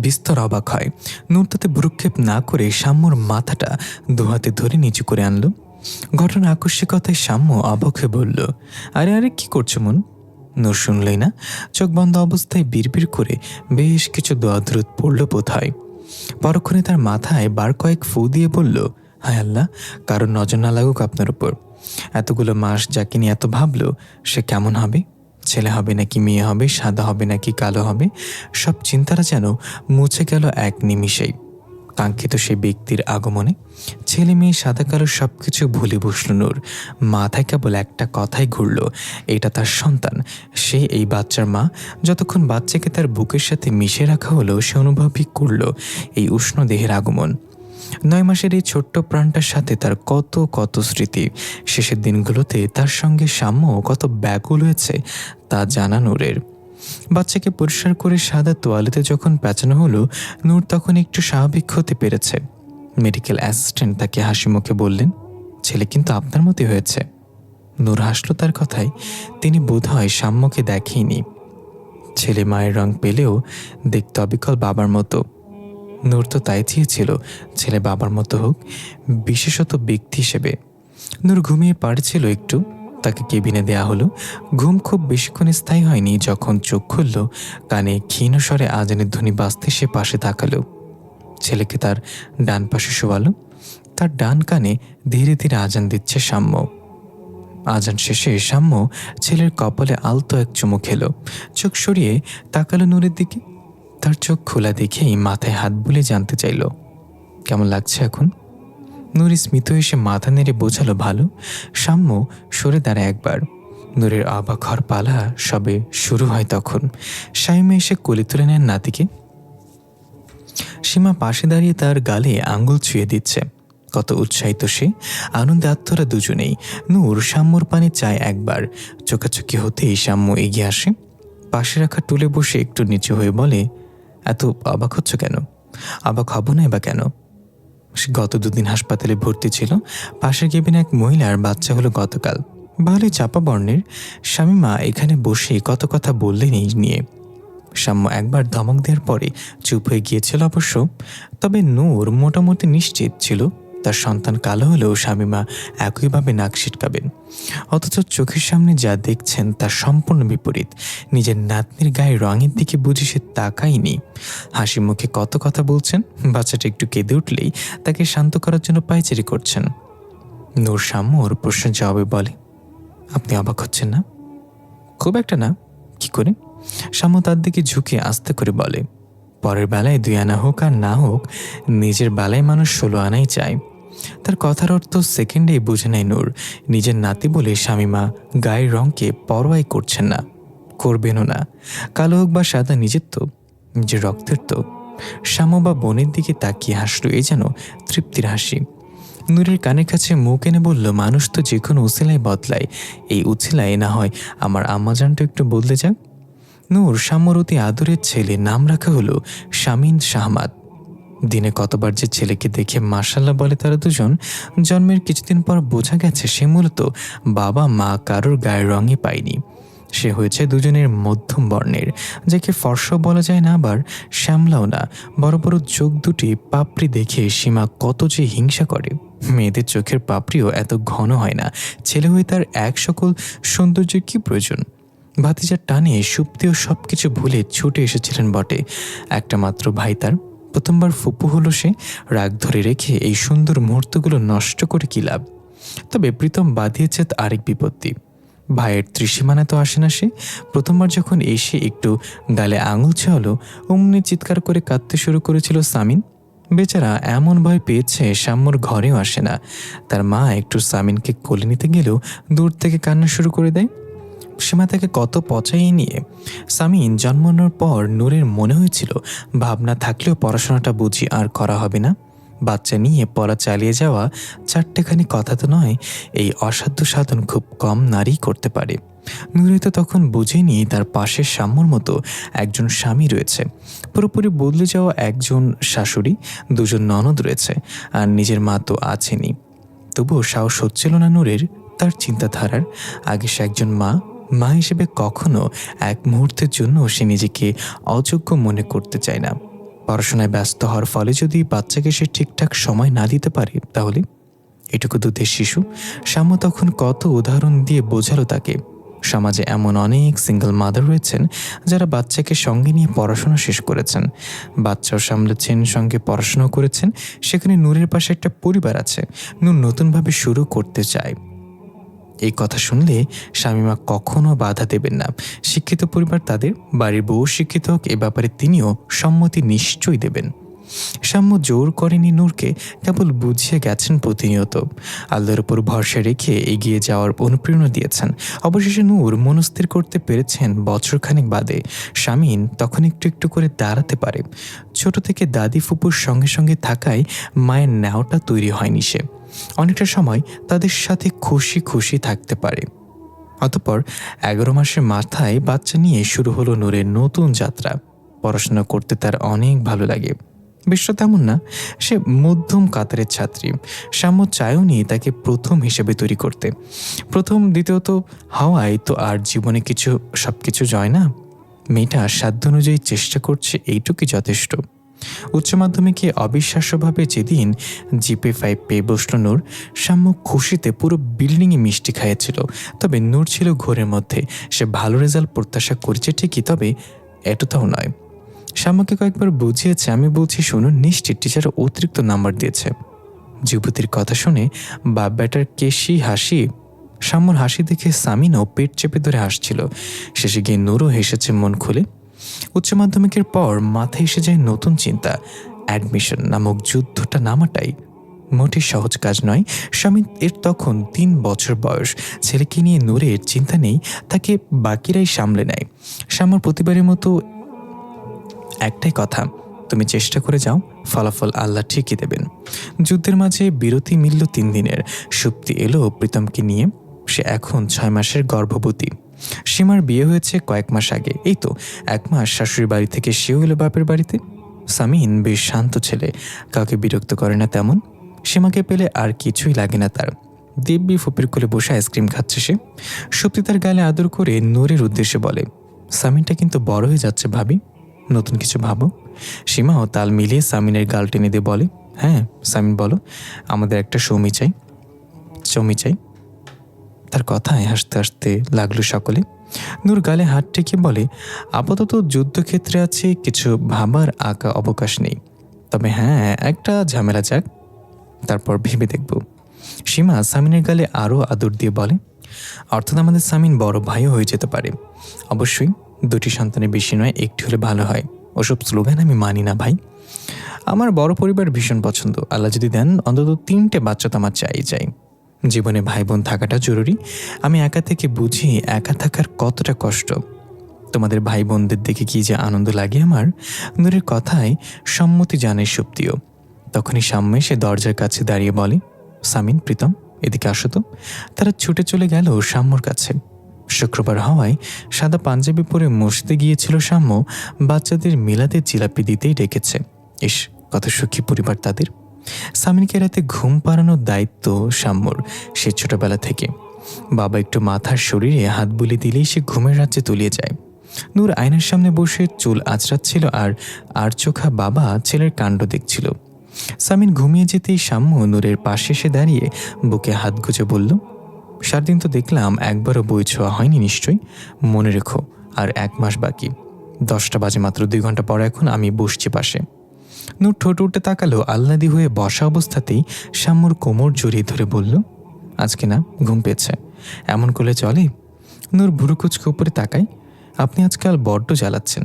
বিস্তর অবাক হয়। নূর তাতে ভ্রুক্ষেপ না করে শাম্যর মাথাটা দুহাতে ধরে নিচু করে আনলো। ঘটনা আকস্মিকতায় শাম্য অবাক হয়ে বলল, আরে আরে কি করছো মন? নূর শুনলই না, চোখ বন্ধ অবস্থায় বিড়বিড় করে বেশ কিছু দোয়া দ্রুত পড়ল বোধহয়। পরক্ষণে তার মাথায় বার কয়েক ফু দিয়ে বলল, হায় আল্লাহ, কারোর নজর না লাগুক আপনার উপর। এতগুলো মাস যাকে নিয়ে এত ভাবলো, সে কেমন হবে? ছেলে হবে নাকি মেয়ে হবে, সাদা হবে নাকি কালো হবে, সব চিন্তারা যেন মুছে গেল এক নিমিষেই। কাঙ্ক্ষিত সেই ব্যক্তির আগমনে ছেলে মেয়ে সাদা কালো সব কিছু ভুলে বসল নূর। মাথায় কেবল একটা কথাই ঘুরল, এটা তার সন্তান, সে এই বাচ্চার মা। যতক্ষণ বাচ্চাকে তার বুকের সাথে মিশে রাখা হলো, সে অনুভবই করল এই উষ্ণ দেহের আগমন। 9 মাসের এই ছোট্ট প্রাণটার সাথে তার কত কত স্মৃতি। শেষের দিনগুলোতে তার সঙ্গে সাম্য কত ব্যাকুল হয়েছে তা জানা নূরের। বাচ্চাকে পরিষ্কার করে সাদা তোয়ালেতে যখন পেঁচানো হলো, নূর তখন একটু স্বাভাবিক হতে পেরেছে। মেডিকেল অ্যাসিস্ট্যান্ট তাকে হাসি মুখে বললেন, ছেলে কিন্তু আপনার মতোই হয়েছে। নূর হাসল তার কথায়। তিনি বোধহয় সাম্যকে দেখেইনি। ছেলে মায়ের রং পেলেও দেখতে অবিকল বাবার মতো। নূর তো তাই চেয়েছিল ছেলে বাবার মতো হোক, বিশেষত ব্যক্তি হিসেবে। নূর ঘুমিয়ে পারছিল একটু, তাকে কেবিনে দেয়া হলো। ঘুম খুব বেশিক্ষণ স্থায়ী হয়নি। যখন চোখ খুলল, কানে ক্ষীণ স্বরে আজানের ধ্বনি বাজতে সে পাশে তাকালো। ছেলেকে তার ডান পাশে শোয়ালো। তার ডান কানে ধীরে ধীরে আজান দিচ্ছে সাম্য। আজান শেষে সাম্য ছেলের কপালে আলতো এক চুমু খেলো। চোখ সরিয়ে তাকালো নূরের দিকে। তার চোখ খোলা দেখেই মাথায় হাত বুলিয়ে জানতে চাইল, কেমন লাগছে এখন? নূর স্মিত এসে মাথা নেড়ে বোঝালো, ভালো। সাম্য সরে দাঁড়ায় একবার। নূরের অবাক হওয়ার পালা সবে শুরু হয় তখন। শাইমা এসে কোলে তুলে নেন নাতিকে। সীমা পাশে দাঁড়িয়ে তার গালে আঙ্গুল ছুঁয়ে দিচ্ছে। কত উৎসাহিত সে, আনন্দে আত্মরা দুজনেই। নূর সাম্যর পানে চায় একবার। চোখাচোখি হতেই সাম্য এগিয়ে আসে। পাশে রাখা টুলে বসে একটু নিচু হয়ে বলে, এত অবাক হচ্ছ কেন? অবাক হব না বা কেন? সে গত 2 দিন হাসপাতালে ভর্তি ছিল। পাশের কেবিনে এক মহিলার বাচ্চা হলো গতকাল। ভালোই চাপা বর্ণের। শামীমা এখানে বসে কত কথা বললেন এই নিয়ে। সাম্য একবার ধমক দেওয়ার পরে চুপ হয়ে গিয়েছিল অবশ্য। তবে নূর মোটামুটি নিশ্চিত ছিল তার সন্তান কালো হলেও শামীমা একইভাবে নাক ছিটকাবেন। অথচ চোখের সামনে যা দেখছেন তার সম্পূর্ণ বিপরীত। নিজের নাতনির গায়ে রঙের দিকে বুঝে সে তাকায়নি। হাসি মুখে কত কথা বলছেন। বাচ্চাটা একটু কেঁদে উঠলেই তাকে শান্ত করার জন্য পায়চারি করছেন। নূর সাম্যর প্রশ্নের জবাবে বলে, আপনি অবাক হচ্ছেন না? খুব একটা না। কি করে? সাম্য তার দিকে ঝুঁকে আস্তে করে বলে, পরের বেলায় 2 আনা হোক আর না হোক, নিজের বেলায় মানুষ 16 আনাই চায়। তার কথার অর্থ সেকেন্ডেই বুঝে নেয় নূর। নিজের নাতি বলে শামীমা গায়ের রঙকে পরোয়াই করছেন না, করবেনও না। কালো হোক বা সাদা, নিজের তো, নিজের রক্তের তো। শ্যাম বা বোনের দিকে তাকিয়ে হাসলো, এ যেন তৃপ্তির হাসি। নূরের কানের কাছে মুখ এনে বলল, মানুষ তো যে কোনো উছিলায় বদলায়, এই উছিলায় না হয় আমার আম্মাজানটা একটু বদলে যাক। নূর সাম্যর অতি আদরের ছেলে, নাম রাখা হলো শামীন শাহমাদ। দিনে কতবার যে ছেলেকে দেখে মাশাল্লাহ বলে তারা দুজন। জন্মের কিছুদিন পর বোঝা গেছে সে মূলত বাবা মা কারোর গায়ের রঙই পায়নি। সে হয়েছে দুজনের মধ্যম বর্ণের, যাকে ফর্সাও বলা যায় না আবার শ্যামলাও না। বড় বড় চোখ দুটি পাপড়ি দেখে সীমা কত যে হিংসা করে। মেয়েদের চোখের পাপড়িও এত ঘন হয় না। ছেলে হয়ে তার এক সকল সৌন্দর্যের কি প্রয়োজন? ভাতিজার টানে সুপ্তিও সব কিছু ভুলে ছুটে এসেছিলেন বটে। একটা মাত্র ভাই তার, প্রথমবার ফুপু হলো সে। রাগ ধরে রেখে এই সুন্দর মুহূর্তগুলো নষ্ট করে কি লাভ? তবে প্রীতম বাঁধিয়েছে আরেক বিপত্তি। ভাইয়ের ত্রিসীমানা তো আসে না সে। প্রথমবার যখন এসে একটু গালে আঙুল ছোঁয়ালো, অমনি চিৎকার করে কাঁদতে শুরু করেছিল সামিন। বেচারা এমন ভয় পেয়েছে সাম্যর ঘরেও আসে না। তার মা একটু সামিনকে কোলে নিতে গেলেও দূর থেকে কান্না শুরু করে দেয়। সীমা তাকে কত পচাইয়ে নিয়ে। সামিন জন্মানোর পর নূরের মনে হয়েছিল ভাবনা থাকলেও পড়াশোনাটা বুঝি আর করা হবে না। বাচ্চা নিয়ে পড়া চালিয়ে যাওয়া 4টেখানি কথা তো নয়, এই অসাধ্য সাধন খুব কম নারী করতে পারে। নূরে তো তখন বুঝেনি তার পাশের সাম্যর মতো একজন স্বামী রয়েছে, পুরোপুরি বদলে যাওয়া একজন শাশুড়ি, 2জন ননদ রয়েছে, আর নিজের মা তো আছেনই। তবুও সাহস হচ্ছিল না নূরের তার চিন্তাধারার। আগে সে একজন মা হিসেবে কখনো এক মুহূর্তের জন্য সে নিজেকে অযোগ্য মনে করতে চায় না। পড়াশোনায় ব্যস্ত হওয়ার ফলে যদি বাচ্চাকে সে ঠিকঠাক সময় না দিতে পারে, তাহলে এটুকু দুধের শিশু। সাম্য তখন কত উদাহরণ দিয়ে বোঝালো তাকে। সমাজে এমন অনেক সিঙ্গেল মাদার রয়েছেন যারা বাচ্চাকে সঙ্গে নিয়ে পড়াশোনা শেষ করেছেন, বাচ্চাও সামলেছেন, সঙ্গে পড়াশোনাও করেছেন। সেখানে নূরের পাশে একটা পরিবার আছে। নূর নতুনভাবে শুরু করতে চায়। এই কথা শুনলে শামীমা কখনো বাধা দেবেন না। শিক্ষিত পরিবার তাদের, বাড়ির বউ শিক্ষিত হোক, এ ব্যাপারে তিনিও সম্মতি নিশ্চয়ই দেবেন। সাম্য জোর করেনি নূরকে, কেবল বুঝিয়ে গেছেন প্রতিনিয়ত। আল্লাহর উপর ভরসা রেখে এগিয়ে যাওয়ার অনুপ্রেরণা দিয়েছেন। অবশেষে নূর মনস্থির করতে পেরেছেন বছরখানেক বাদে শামীন তখন একটু একটু করে দাঁড়াতে পারে। ছোট থেকে দাদি ফুপুর সঙ্গে সঙ্গে থাকায় মায়ের ন্যাওটা তৈরি হয়নি সে। অনেকটা সময় তাদের সাথে খুশি খুশি থাকতে পারে। অতঃপর 11 মাসের মাথায় বাচ্চা নিয়ে শুরু হলো নূরের নতুন যাত্রা। পড়াশোনা করতে তার অনেক ভালো লাগে। বিষয়টা তেমন না, সে মধ্যম কাতারের ছাত্রী। সাম্য চায়ওনি তাকে প্রথম হিসেবে তৈরি করতে। প্রথম, দ্বিতীয়ত হওয়ায় তো আর জীবনে সব কিছু জয় না। মেয়েটা সাধ্য অনুযায়ী চেষ্টা করছে, এইটুকুই যথেষ্ট। উচ্চ মাধ্যমিকে অবিশ্বাস্যভাবে যেদিন GPA 5 পেয়ে বসল নূর, সাম্য খুশিতে পুরো বিল্ডিংয়ে মিষ্টি খাইয়েছিল। তবে নূর ছিল ঘোরের মধ্যে। সে ভালো রেজাল্ট প্রত্যাশা করেছে ঠিকই, তবে এতটাও নয়। সাম্যকে কয়েকবার বুঝিয়েছে, আমি বলছি শুনুন, নিশ্চিত টিচার অতিরিক্ত নাম্বার দিয়েছে। যুবতীর কথা শুনে বাপ বেটার কেশি হাসি। সাম্যর হাসি দেখে সামিনও পেট চেপে ধরে হাসছিল। শেষে গিয়ে নূরও হেসেছে মন খুলে। উচ্চ মাধ্যমিকের পর মাথায় এসে যায় নতুন চিন্তা। অ্যাডমিশন নামক যুদ্ধটা নামাটাই মোটেই সহজ কাজ নয়। স্বামী এর তখন 3 বছর বয়স। ছেলেকে নিয়ে নূরের চিন্তা নেই, তাকে বাকিরাই সামলে নেয়। সাম্যর প্রতিবারের মতো একটাই কথা, তুমি চেষ্টা করে যাও, ফলাফল আল্লাহ ঠিকই দেবেন। যুদ্ধের মাঝে বিরতি মিলল 3 দিনের। সুপ্তি এলো প্রীতমকে নিয়ে। সে এখন 6 মাসের গর্ভবতী। সীমার বিয়ে হয়েছে কয়েক মাস আগে। এই তো 1 মাস শাশুড়ির বাড়ি থেকে সেও এলো বাপের বাড়িতে। সামিন বেশ শান্ত ছেলে, কাউকে বিরক্ত করে না তেমন। সীমাকে পেলে আর কিছুই লাগে না তার। দিব্যি ফুপির কোলে বসে আইসক্রিম খাচ্ছে সে। সুপ্তি তার গালে আদর করে নূরের উদ্দেশ্যে বলে, সামিনটা কিন্তু বড় হয়ে যাচ্ছে ভাবি, নতুন কিছু ভাবো। সীমাও তাল মিলিয়ে সামিনের গাল টেনে দিয়ে বলে, হ্যাঁ সামিন বলো, আমাদের একটা সৌমি চাই। তার কথায় হাসতে হাসতে লাগলো সকলে। নূর গালে হাত ঠেকে বলে, আপাতত যুদ্ধক্ষেত্রে আছে, কিছু ভাবার আঁকা অবকাশ নেই। তবে হ্যাঁ, একটা ঝামেলা যাক, তারপর ভেবে দেখব। সীমা সামিনের গালে আরও আদর দিয়ে বলে, অর্থাৎ আমাদের সামিন বড় ভাইও হয়ে যেতে পারে। অবশ্যই 2টি সন্তানের বেশি নয়, একটি হলে ভালো হয়। ওসব স্লোগান আমি মানি না ভাই। আমার বড় পরিবার ভীষণ পছন্দ। আল্লাহ যদি দেন অন্তত 3টে বাচ্চা তো আমার চাই। জীবনে ভাই বোন থাকাটা জরুরি। আমি একা থেকে বুঝি একা থাকার কতটা কষ্ট। তোমাদের ভাই বোনদের দেখে কি যে আনন্দ লাগে আমার। নূরের কথায় সম্মতি জানায় সুপ্তিও। তখনই সাম্য এসে দরজার কাছে দাঁড়িয়ে বলে, সামিন, প্রীতম, এদিকে আসো তো। তারা ছুটে চলে গেল সাম্যর কাছে। শুক্রবার হওয়ায় সাদা পাঞ্জাবি পরে মসজিদে গিয়েছিল সাম্য। বাচ্চাদের মিলাদের জিলাপি দিতেই ডেকেছে। ইস, কত সুখী পরিবার তাদের। সামিনকে রাতে ঘুম পাড়ানোর দায়িত্ব সাম্যর, সে ছোটবেলা থেকে। বাবা একটু মাথার শরীরে হাত বুলিয়ে দিলেই সে ঘুমের রাজ্যে তলিয়ে যায়। নূর আয়নার সামনে বসে চুল আঁচড়াচ্ছিল আর চোখা বাবা ছেলের কাণ্ড দেখছিল। সামিন ঘুমিয়ে যেতেই সাম্য নূরের পাশে এসে দাঁড়িয়ে বুকে হাত গুজে বলল, 7 দিন তো দেখলাম একবারও বই ছোঁয়া হয়নি নিশ্চয়ই। মনে রেখো, আর 1 মাস বাকি। 10টা বাজে মাত্র, 2 ঘন্টা পর এখন আমি বসছি পাশে। নূর ঠোঁট উঠে তাকালো। আহ্লাদি হয়ে বসা অবস্থাতেই সাম্যর কোমর জড়িয়ে ধরে বলল, আজকে না ঘুম পেয়েছে, এমন করলে চলে? নূর ভুরু কুচকে উপরে তাকায়। আপনি আজকাল বড্ড জ্বালাচ্ছেন।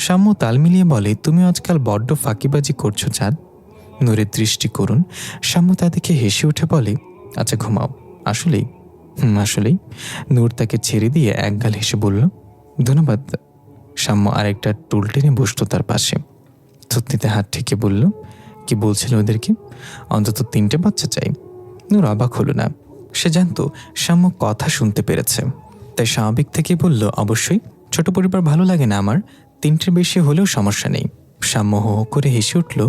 সাম্য তাল মিলিয়ে বলে, তুমি আজকাল বড্ড ফাঁকিবাজি করছো চাঁদ। নূরের দৃষ্টি করুন। সাম্য তা দেখে হেসে উঠে বলে, আচ্ছা ঘুমাও। আসলেই? আসলেই। নূর তাকে ছেড়ে দিয়ে একগাল হেসে বলল, ধন্যবাদ। সাম্য আরেকটা টুল টেনে বসল তার পাশে। থুতনিতে হাত ঠেকে বলল, কি বলছিল ওদেরকে? অন্তত 3টে বাচ্চা চাই। নূর অবাক হলো না। সে জানতো সাম্য কথা শুনতে পেরেছে, তাই স্বাভাবিক থেকে বলল, অবশ্যই, ছোট পরিবার ভালো লাগে না আমার, 3টের বেশি হলেও সমস্যা নেই। সাম্য হো হো করে হেসে উঠল,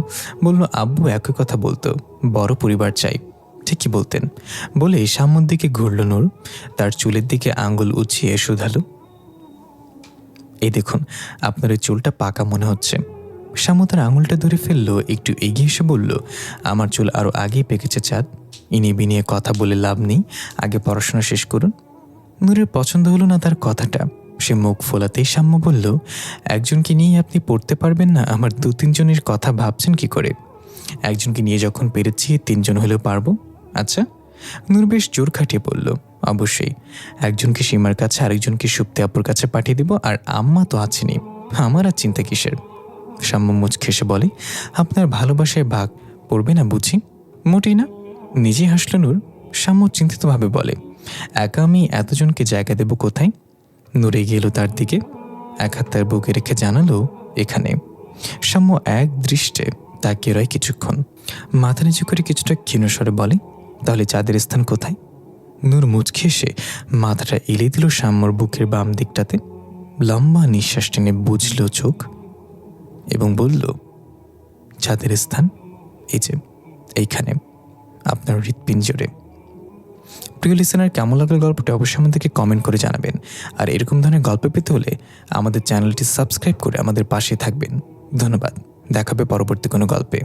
বলল, আব্বু একই কথা বলতো, বড় পরিবার চাই। ঠিকই বলতেন। বলে সাম্যর দিকে ঘুরল নূর। তার চুলের দিকে আঙ্গুল উঁচিয়ে শুধালো, এই দেখুন, আপনার ওই চুলটা পাকা মনে হচ্ছে। সাম্য তার আঙুলটা ধরে ফেললো, একটু এগিয়ে এসে বলল, আমার চুল আরও আগেই পেকেছে চাঁদ। ইনিয়ে বিনিয়ে কথা বলে লাভ নেই, আগে পড়াশোনা শেষ করুন। নূরের পছন্দ হলো না তার কথাটা। সে মুখ ফোলাতেই সাম্য বলল, একজনকে নিয়ে আপনি পড়তে পারবেন না? আমার 2-3 জনের কথা ভাবছেন কি করে? একজনকে নিয়ে যখন পেরেছি 3 জন হলেও পারবো। আচ্ছা। নূর বেশ জোর খাটিয়ে বলল, অবশ্যই। একজনকে সীমার কাছে, আরেকজনকে সুপ্তি আপুর কাছে পাঠিয়ে দিব, আর আম্মা তো আছেনই, আমার আর চিন্তা কিসের? সাম্য মুচকে এসে বলে, আপনার ভালোবাসায় ভাগ পড়বে না বুঝি? মোটেই না। নিজেই হাসল নূর। সাম্য চিন্তিতভাবে বলে, একা আমি এতজনকে জায়গা দেব কোথায়? নূর এগিয়ে এলো তার দিকে, এক হাত তার বুকে রেখে জানালো, এখানে। সাম্য এক দৃষ্টে তাকিয়ে রয় কিছুক্ষণ, মাথা নিচু করে কিছুটা ক্ষীণস্বরে বলে, তাহলে চাঁদের স্থান কোথায়? নূর মুচকে এসে মাথাটা এলিয়ে দিল সাম্যর বুকের বাম দিকটাতে। লম্বা নিঃশ্বাস টেনে বুঝল চোখ এবং বলল, যাদের স্থান এই যে এইখানে, আপনার হৃৎপিঞ্জরে। প্রিয় লিসেনার, কেমন লাগলো গল্পটা অবশ্যই আমাদেরকে কমেন্ট করে জানাবেন। আর এরকম ধরনের গল্প পেতে হলে আমাদের চ্যানেলটি সাবস্ক্রাইব করে আমাদের পাশে থাকবেন। ধন্যবাদ। দেখাবে পরবর্তী কোনো গল্পে।